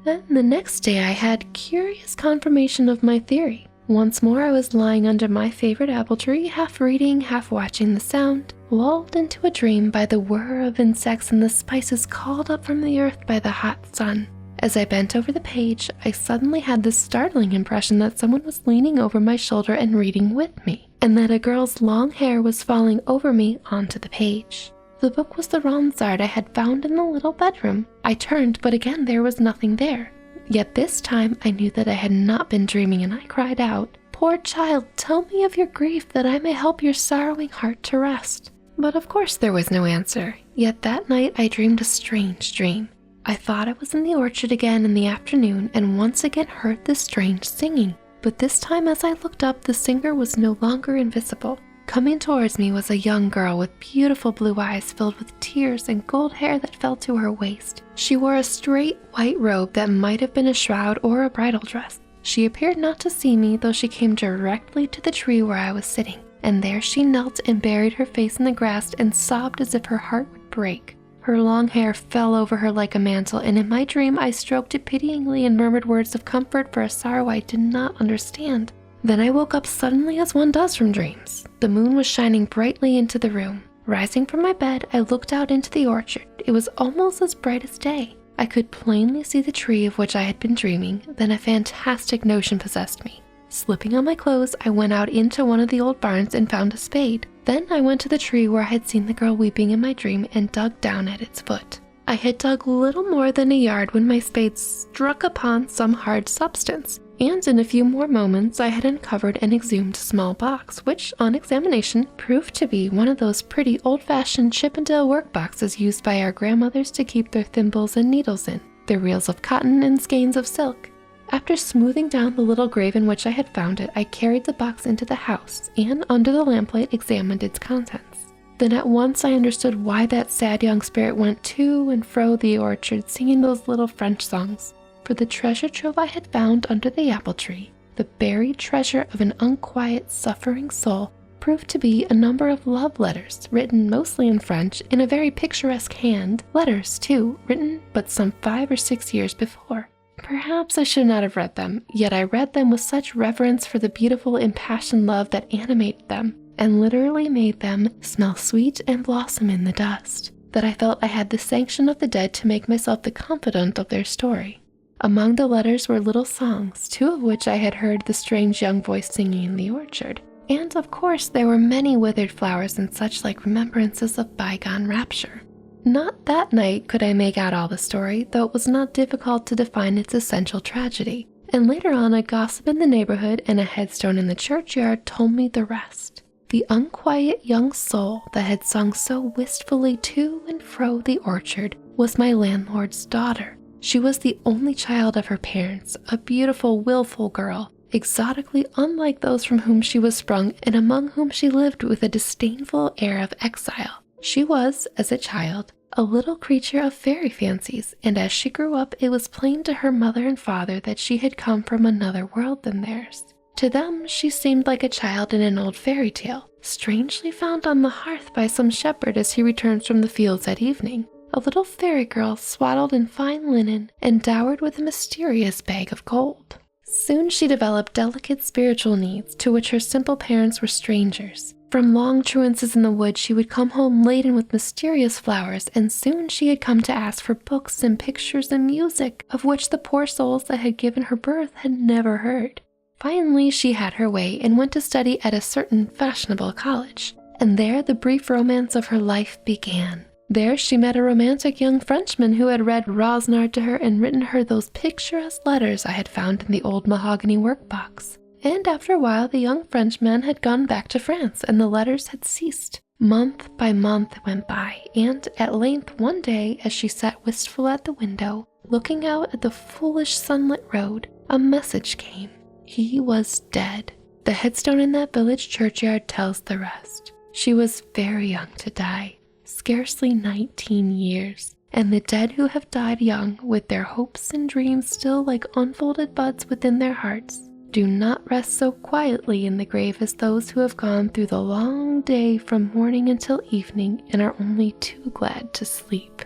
Then the next day I had curious confirmation of my theory. Once more I was lying under my favorite apple tree, half reading, half watching the sound, lulled into a dream by the whir of insects and the spices called up from the earth by the hot sun. As I bent over the page, I suddenly had this startling impression that someone was leaning over my shoulder and reading with me, and that a girl's long hair was falling over me onto the page. The book was the Ronsard I had found in the little bedroom. I turned, but again there was nothing there. Yet this time I knew that I had not been dreaming, and I cried out, "Poor child, tell me of your grief that I may help your sorrowing heart to rest." But of course there was no answer. Yet that night I dreamed a strange dream. I thought I was in the orchard again in the afternoon and once again heard this strange singing. But this time as I looked up, the singer was no longer invisible. Coming towards me was a young girl with beautiful blue eyes filled with tears and gold hair that fell to her waist. She wore a straight white robe that might have been a shroud or a bridal dress. She appeared not to see me, though she came directly to the tree where I was sitting, and there she knelt and buried her face in the grass and sobbed as if her heart would break. Her long hair fell over her like a mantle, and in my dream I stroked it pityingly and murmured words of comfort for a sorrow I did not understand. Then I woke up suddenly as one does from dreams. The moon was shining brightly into the room. Rising from my bed, I looked out into the orchard. It was almost as bright as day. I could plainly see the tree of which I had been dreaming. Then a fantastic notion possessed me. Slipping on my clothes, I went out into one of the old barns and found a spade. Then I went to the tree where I had seen the girl weeping in my dream and dug down at its foot. I had dug little more than a yard when my spade struck upon some hard substance, and in a few more moments I had uncovered and exhumed a small box, which, on examination, proved to be one of those pretty old-fashioned Chippendale work boxes used by our grandmothers to keep their thimbles and needles in, their reels of cotton and skeins of silk. After smoothing down the little grave in which I had found it, I carried the box into the house and, under the lamplight, examined its contents. Then at once I understood why that sad young spirit went to and fro the orchard singing those little French songs. For the treasure trove I had found under the apple tree, the buried treasure of an unquiet, suffering soul, proved to be a number of love letters, written mostly in French in a very picturesque hand, letters, too, written but some 5 or 6 years before. Perhaps I should not have read them, yet I read them with such reverence for the beautiful impassioned love that animated them, and literally made them smell sweet and blossom in the dust, that I felt I had the sanction of the dead to make myself the confidant of their story. Among the letters were little songs, 2 of which I had heard the strange young voice singing in the orchard, and of course there were many withered flowers and such like remembrances of bygone rapture. Not that night could I make out all the story, though it was not difficult to define its essential tragedy, and later on a gossip in the neighborhood and a headstone in the churchyard told me the rest. The unquiet young soul that had sung so wistfully to and fro the orchard was my landlord's daughter. She was the only child of her parents, a beautiful, willful girl, exotically unlike those from whom she was sprung and among whom she lived with a disdainful air of exile. She was, as a child, a little creature of fairy fancies, and as she grew up it was plain to her mother and father that she had come from another world than theirs. To them she seemed like a child in an old fairy tale, strangely found on the hearth by some shepherd as he returns from the fields at evening, a little fairy girl swaddled in fine linen and dowered with a mysterious bag of gold. Soon she developed delicate spiritual needs to which her simple parents were strangers. From long truances in the wood she would come home laden with mysterious flowers, and soon she had come to ask for books and pictures and music of which the poor souls that had given her birth had never heard. Finally she had her way and went to study at a certain fashionable college, and there the brief romance of her life began. There she met a romantic young Frenchman who had read Ronsard to her and written her those picturesque letters I had found in the old mahogany workbox. And after a while the young Frenchman had gone back to France and the letters had ceased. Month by month went by, and at length one day as she sat wistful at the window, looking out at the foolish sunlit road, a message came. He was dead. The headstone in that village churchyard tells the rest. She was very young to die, scarcely 19 years, and the dead who have died young, with their hopes and dreams still like unfolded buds within their hearts, do not rest so quietly in the grave as those who have gone through the long day from morning until evening and are only too glad to sleep.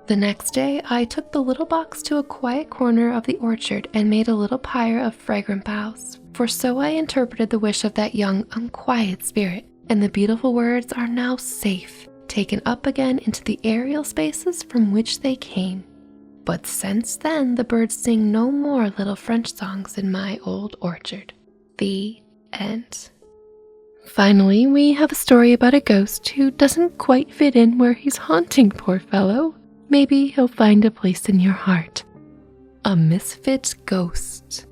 The next day, I took the little box to a quiet corner of the orchard and made a little pyre of fragrant boughs, for so I interpreted the wish of that young, unquiet spirit, and the beautiful words are now safe, taken up again into the aerial spaces from which they came. But since then, the birds sing no more little French songs in my old orchard. The end. Finally, we have a story about a ghost who doesn't quite fit in where he's haunting, poor fellow. Maybe he'll find a place in your heart. A Misfit Ghost.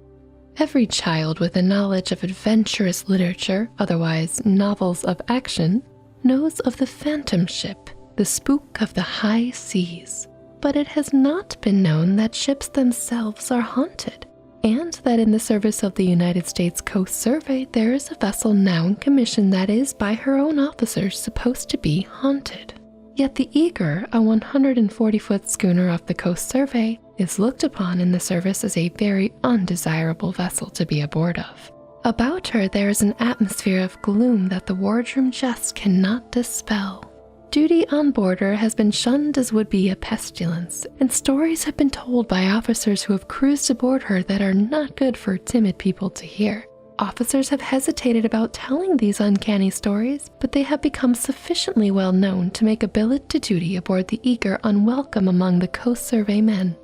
Every child with a knowledge of adventurous literature, otherwise novels of action, knows of the phantom ship, the spook of the high seas. But it has not been known that ships themselves are haunted, and that in the service of the United States Coast Survey there is a vessel now in commission that is, by her own officers, supposed to be haunted. Yet the Eager, a 140-foot schooner off the Coast Survey, is looked upon in the service as a very undesirable vessel to be aboard of. About her there is an atmosphere of gloom that the wardroom just cannot dispel. Duty on board her has been shunned as would be a pestilence, and stories have been told by officers who have cruised aboard her that are not good for timid people to hear. Officers have hesitated about telling these uncanny stories, but they have become sufficiently well known to make a billet to duty aboard the Eager unwelcome among the Coast Survey men.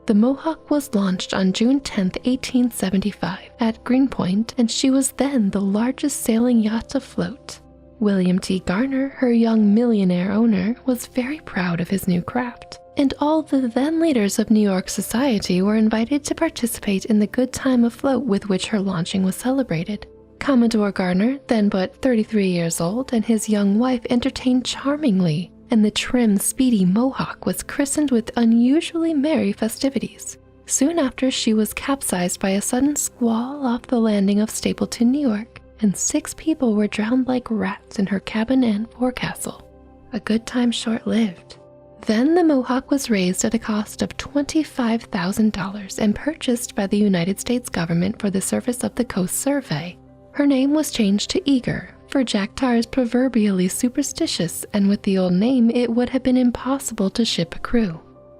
The Mohawk was launched on June 10, 1875, at Greenpoint, and she was then the largest sailing yacht afloat. William T. Garner, her young millionaire owner, was very proud of his new craft, and all the then leaders of New York society were invited to participate in the good time afloat with which her launching was celebrated. Commodore Garner, then but 33 years old, and his young wife entertained charmingly, and the trim, speedy Mohawk was christened with unusually merry festivities. Soon after, she was capsized by a sudden squall off the landing of Stapleton, New York, and 6 people were drowned like rats in her cabin and forecastle. A good time short-lived. Then the Mohawk was raised at a cost of $25,000 and purchased by the United States government for the service of the Coast Survey. Her name was changed to Eager, for Jack Tar is proverbially superstitious, and with the old name it would have been impossible to ship a crew.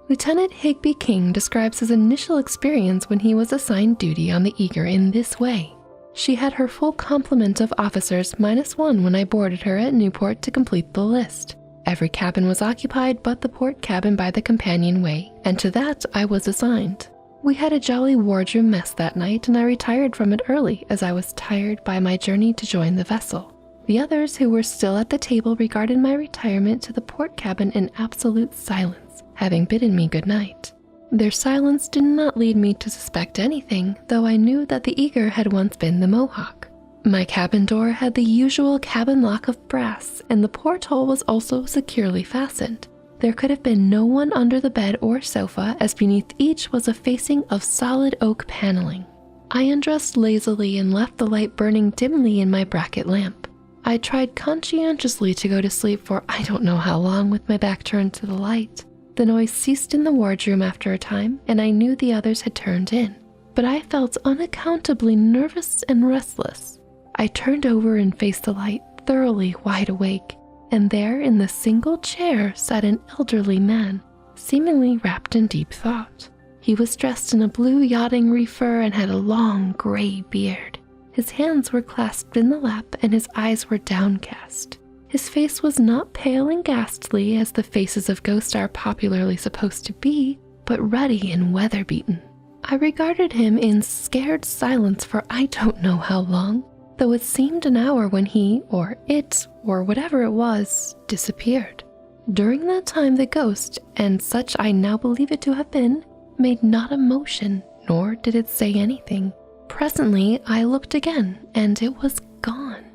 Lieutenant Higby King describes his initial experience when he was assigned duty on the Eager in this way. She had her full complement of officers -1 when I boarded her at Newport to complete the list. Every cabin was occupied but the port cabin by the companionway, and to that I was assigned. We had a jolly wardroom mess that night, and I retired from it early as I was tired by my journey to join the vessel. The others who were still at the table regarded my retirement to the port cabin in absolute silence, having bidden me good night. Their silence did not lead me to suspect anything, though I knew that the Eager had once been the Mohawk. My cabin door had the usual cabin lock of brass, and the porthole was also securely fastened. There could have been no one under the bed or sofa, as beneath each was a facing of solid oak paneling. I undressed lazily and left the light burning dimly in my bracket lamp. I tried conscientiously to go to sleep for I don't know how long with my back turned to the light. The noise ceased in the wardroom after a time, and I knew the others had turned in, but I felt unaccountably nervous and restless. I turned over and faced the light, thoroughly wide awake, and there in the single chair sat an elderly man, seemingly wrapped in deep thought. He was dressed in a blue yachting reefer and had a long gray beard. His hands were clasped in the lap and his eyes were downcast. His face was not pale and ghastly as the faces of ghosts are popularly supposed to be, but ruddy and weather-beaten. I regarded him in scared silence for I don't know how long, though it seemed an hour when he, or it, or whatever it was, disappeared. During that time the ghost, and such I now believe it to have been, made not a motion, nor did it say anything. Presently I looked again, and it was gone.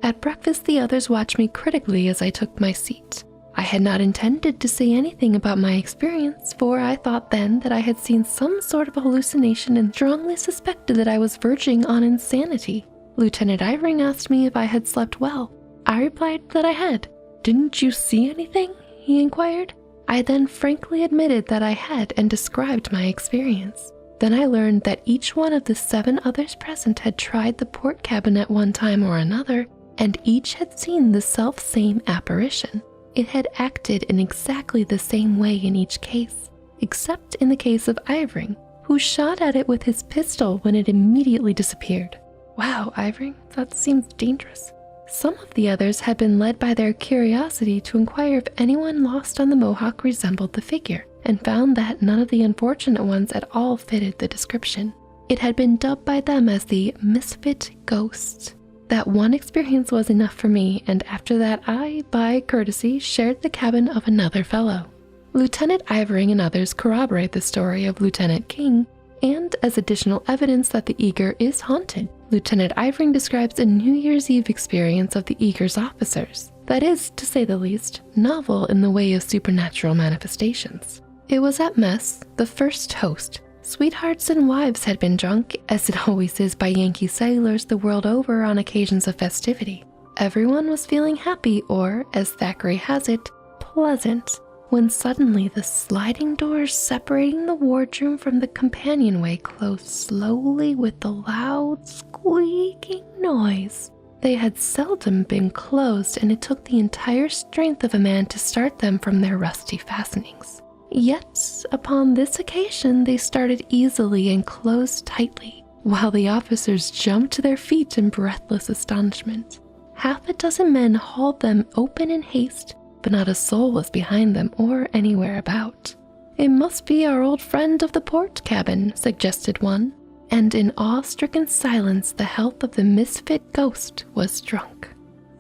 At breakfast the others watched me critically as I took my seat. I had not intended to say anything about my experience, for I thought then that I had seen some sort of hallucination and strongly suspected that I was verging on insanity. Lieutenant Ivering asked me if I had slept well, I replied that I had. "Didn't you see anything?" he inquired. I then frankly admitted that I had and described my experience. Then I learned that each one of the 7 others present had tried the port cabin at one time or another, and each had seen the self-same apparition. It had acted in exactly the same way in each case, except in the case of Ivring, who shot at it with his pistol when it immediately disappeared. Wow, Ivring, that seems dangerous. Some of the others had been led by their curiosity to inquire if anyone lost on the Mohawk resembled the figure, and found that none of the unfortunate ones at all fitted the description. It had been dubbed by them as the Misfit Ghost. That one experience was enough for me, and after that I, by courtesy, shared the cabin of another fellow. Lieutenant Ivering and others corroborate the story of Lieutenant King, and as additional evidence that the Eager is haunted, Lieutenant Ivering describes a New Year's Eve experience of the Eager's officers. That is, to say the least, novel in the way of supernatural manifestations. It was at mess, the first toast. Sweethearts and wives had been drunk, as it always is by Yankee sailors the world over on occasions of festivity. Everyone was feeling happy or, as Thackeray has it, pleasant, when suddenly the sliding doors separating the wardroom from the companionway closed slowly with a loud squeaking noise. They had seldom been closed, and it took the entire strength of a man to start them from their rusty fastenings. Yet, upon this occasion, they started easily and closed tightly, while the officers jumped to their feet in breathless astonishment. Half a dozen men hauled them open in haste, but not a soul was behind them or anywhere about. "It must be our old friend of the port cabin," suggested one, and in awe-stricken silence the health of the Misfit Ghost was drunk.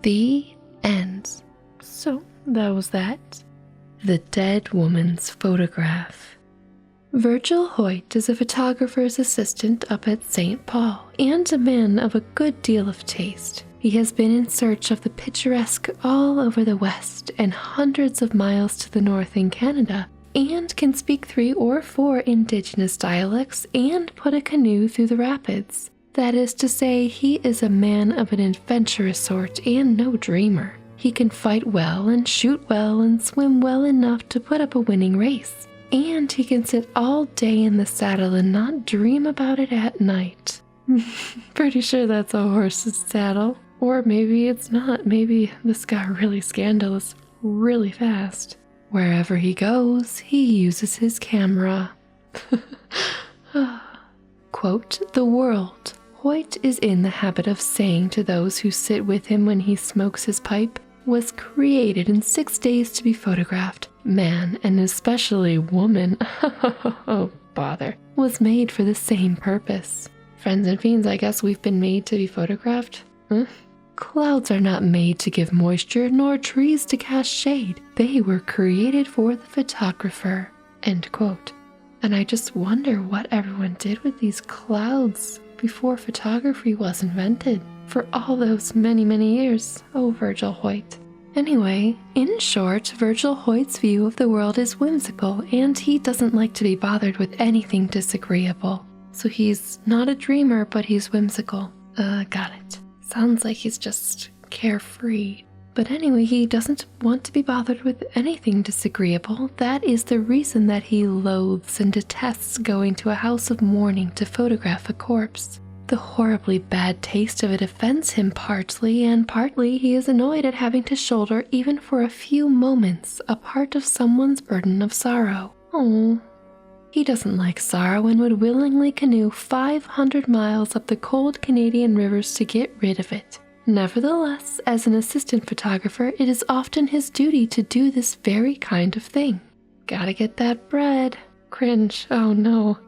The end. So, that was that. The Dead Woman's Photograph. Virgil Hoyt is a photographer's assistant up at St. Paul, and a man of a good deal of taste. He has been in search of the picturesque all over the West and hundreds of miles to the north in Canada, and can speak 3 or 4 indigenous dialects and put a canoe through the rapids. That is to say, he is a man of an adventurous sort and no dreamer. He can fight well and shoot well and swim well enough to put up a winning race. And he can sit all day in the saddle and not dream about it at night. Pretty sure that's a horse's saddle. Or maybe it's not. Maybe this got really scandalous really fast. Wherever he goes, he uses his camera. Quote, "The world," Hoyt is in the habit of saying to those who sit with him when he smokes his pipe, "was created in 6 days to be photographed. Man, and especially woman, oh bother, was made for the same purpose." Friends and fiends, I guess we've been made to be photographed? Clouds are not made to give moisture, nor trees to cast shade. They were created for the photographer. End quote. And I just wonder what everyone did with these clouds before photography was invented. For all those many, many years. Oh, Virgil Hoyt. Anyway, in short, Virgil Hoyt's view of the world is whimsical, and he doesn't like to be bothered with anything disagreeable. So he's not a dreamer, but he's whimsical. Got it. Sounds like he's just carefree. But anyway, he doesn't want to be bothered with anything disagreeable. That is the reason that he loathes and detests going to a house of mourning to photograph a corpse. The horribly bad taste of it offends him partly, and partly he is annoyed at having to shoulder, even for a few moments, a part of someone's burden of sorrow. Oh. He doesn't like sorrow and would willingly canoe 500 miles up the cold Canadian rivers to get rid of it. Nevertheless, as an assistant photographer, it is often his duty to do this very kind of thing. Gotta get that bread. Cringe. Oh no.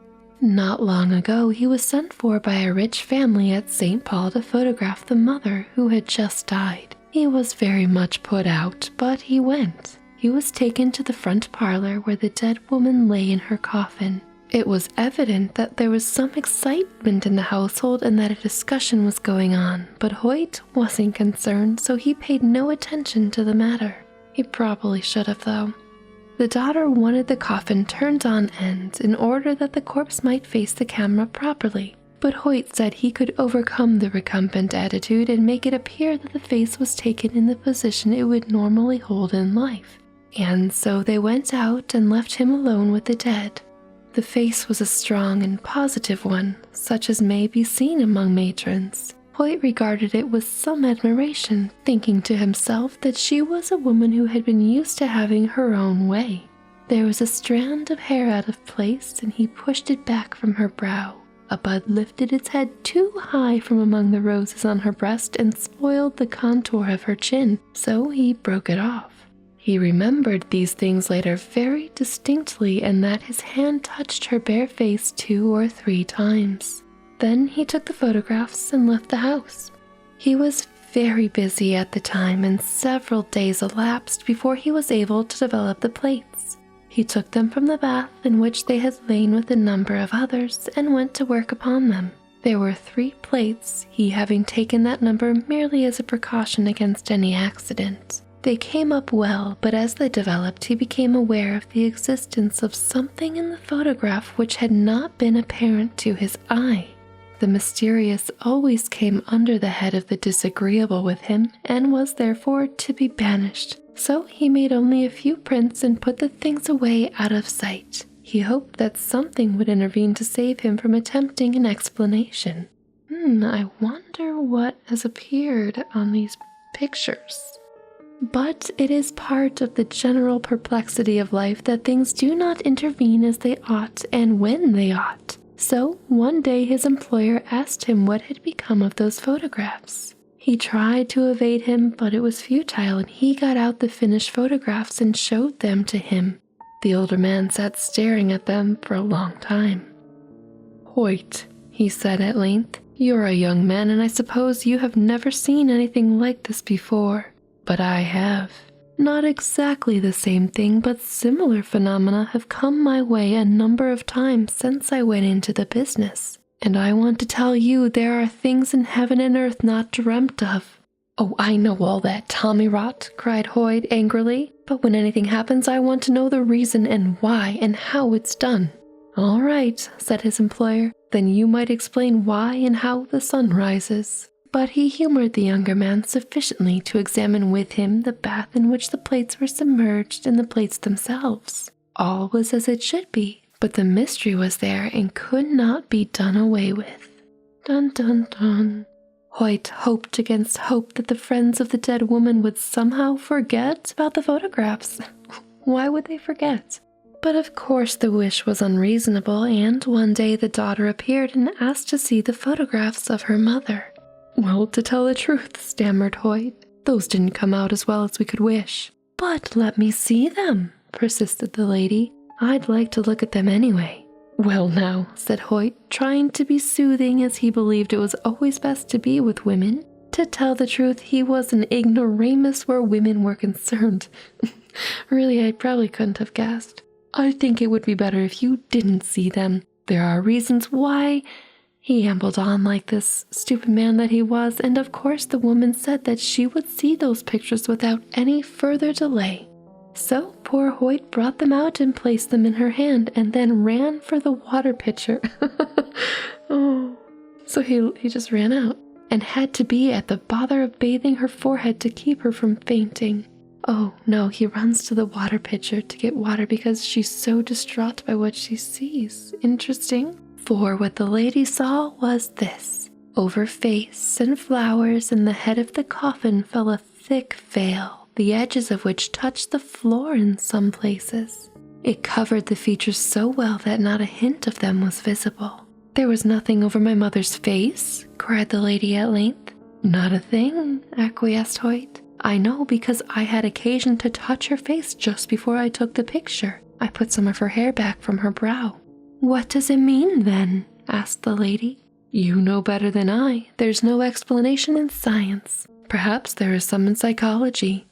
Not long ago, he was sent for by a rich family at St. Paul to photograph the mother who had just died. He was very much put out, but he went. He was taken to the front parlor where the dead woman lay in her coffin. It was evident that there was some excitement in the household and that a discussion was going on, but Hoyt wasn't concerned, so he paid no attention to the matter. He probably should have, though. The daughter wanted the coffin turned on end in order that the corpse might face the camera properly. but Hoyt said he could overcome the recumbent attitude and make it appear that the face was taken in the position it would normally hold in life. And so they went out and left him alone with the dead. The face was a strong and positive one, such as may be seen among matrons. Hoyt regarded it with some admiration, thinking to himself that she was a woman who had been used to having her own way. There was a strand of hair out of place, and he pushed it back from her brow. A bud lifted its head too high from among the roses on her breast and spoiled the contour of her chin, so he broke it off. He remembered these things later very distinctly, and that his hand touched her bare face 2 or 3 times. Then he took the photographs and left the house. He was very busy at the time, and several days elapsed before he was able to develop the plates. He took them from the bath in which they had lain with a number of others and went to work upon them. There were 3 plates, he having taken that number merely as a precaution against any accident. They came up well, but as they developed, he became aware of the existence of something in the photograph which had not been apparent to his eye. The mysterious always came under the head of the disagreeable with him, and was therefore to be banished. So he made only a few prints and put the things away out of sight. He hoped that something would intervene to save him from attempting an explanation. I wonder what has appeared on these pictures. But it is part of the general perplexity of life that things do not intervene as they ought and when they ought. So one day his employer asked him what had become of those photographs. He tried to evade him, but it was futile, and he got out the finished photographs and showed them to him. The older man sat staring at them for a long time. "Hoyt," he said at length, "you're a young man, and I suppose you have never seen anything like this before. But I have. Not exactly the same thing, but similar phenomena have come my way a number of times since I went into the business. And I want to tell you there are things in heaven and earth not dreamt of." "Oh, I know all that tommy rot," cried Hoyt angrily. "But when anything happens, I want to know the reason and why and how it's done." "All right," said his employer. "Then you might explain why and how the sun rises." But he humored the younger man sufficiently to examine with him the bath in which the plates were submerged and the plates themselves. All was as it should be, but the mystery was there and could not be done away with. Dun dun dun. Hoyt hoped against hope that the friends of the dead woman would somehow forget about the photographs. Why would they forget? But of course the wish was unreasonable, and one day the daughter appeared and asked to see the photographs of her mother. "Well, to tell the truth," stammered Hoyt, "those didn't come out as well as we could wish." "But let me see them," persisted the lady. "I'd like to look at them anyway." "Well now," said Hoyt, trying to be soothing as he believed it was always best to be with women. To tell the truth, he was an ignoramus where women were concerned. Really, I probably couldn't have guessed. "I think it would be better if you didn't see them. There are reasons why—" He ambled on like this stupid man that he was, and of course the woman said that she would see those pictures without any further delay. So poor Hoyt brought them out and placed them in her hand, and then ran for the water pitcher. So he just ran out, and had to be at the bother of bathing her forehead to keep her from fainting. Oh no, he runs to the water pitcher to get water because she's so distraught by what she sees. Interesting. For what the lady saw was this. Over face and flowers and the head of the coffin fell a thick veil, the edges of which touched the floor in some places. It covered the features so well that not a hint of them was visible. "There was nothing over my mother's face?" cried the lady at length. "Not a thing," acquiesced Hoyt. "I know because I had occasion to touch her face just before I took the picture. I put some of her hair back from her brow." "What does it mean, then?" asked the lady. "You know better than I. There's no explanation in science. Perhaps there is some in psychology."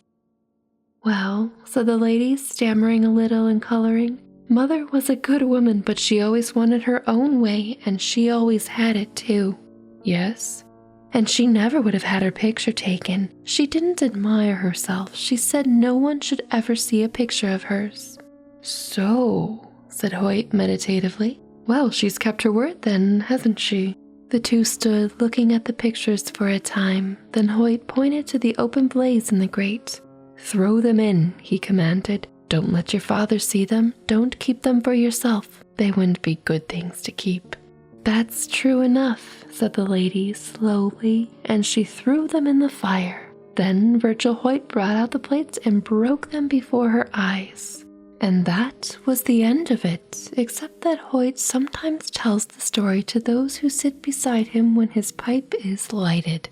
"Well," said the lady, stammering a little and coloring, "Mother was a good woman, but she always wanted her own way, and she always had it, too." "Yes?" "And she never would have had her picture taken. She didn't admire herself. She said no one should ever see a picture of hers." "So," said Hoyt meditatively. "Well, she's kept her word then, hasn't she?" The two stood looking at the pictures for a time, then Hoyt pointed to the open blaze in the grate. "Throw them in," he commanded. "Don't let your father see them. Don't keep them for yourself. They wouldn't be good things to keep." "That's true enough," said the lady slowly, and she threw them in the fire. Then Virgil Hoyt brought out the plates and broke them before her eyes. And that was the end of it, except that Hoyt sometimes tells the story to those who sit beside him when his pipe is lighted.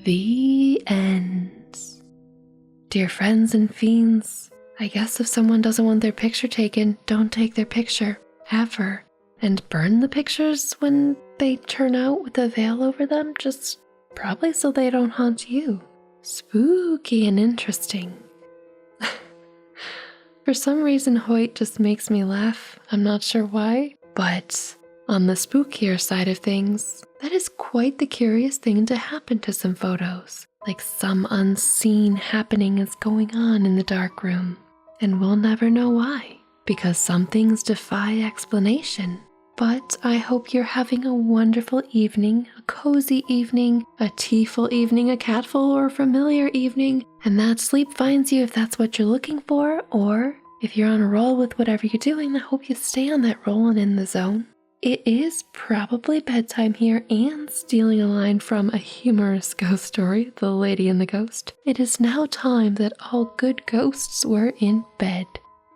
The end. Dear friends and fiends, I guess if someone doesn't want their picture taken, don't take their picture, ever. And burn the pictures when they turn out with a veil over them, just probably so they don't haunt you. Spooky and interesting. For some reason, Hoyt just makes me laugh. I'm not sure why, but on the spookier side of things, that is quite the curious thing to happen to some photos. Like some unseen happening is going on in the dark room. And we'll never know why, because some things defy explanation. But I hope you're having a wonderful evening, a cozy evening, a teaful evening, a catful or familiar evening, and that sleep finds you if that's what you're looking for, or if you're on a roll with whatever you're doing, I hope you stay on that roll and in the zone. It is probably bedtime here, and stealing a line from a humorous ghost story, The Lady and the Ghost, it is now time that all good ghosts were in bed.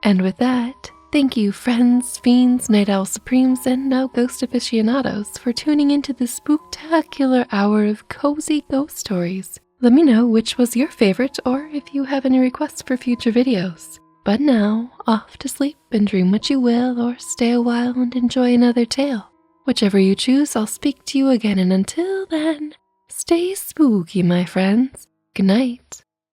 And with that, thank you, friends, fiends, night owl supremes, and now ghost aficionados for tuning into this spooktacular hour of cozy ghost stories. Let me know which was your favorite, or if you have any requests for future videos. But now, off to sleep and dream what you will, or stay a while and enjoy another tale. Whichever you choose, I'll speak to you again, and until then, stay spooky, my friends. Good night.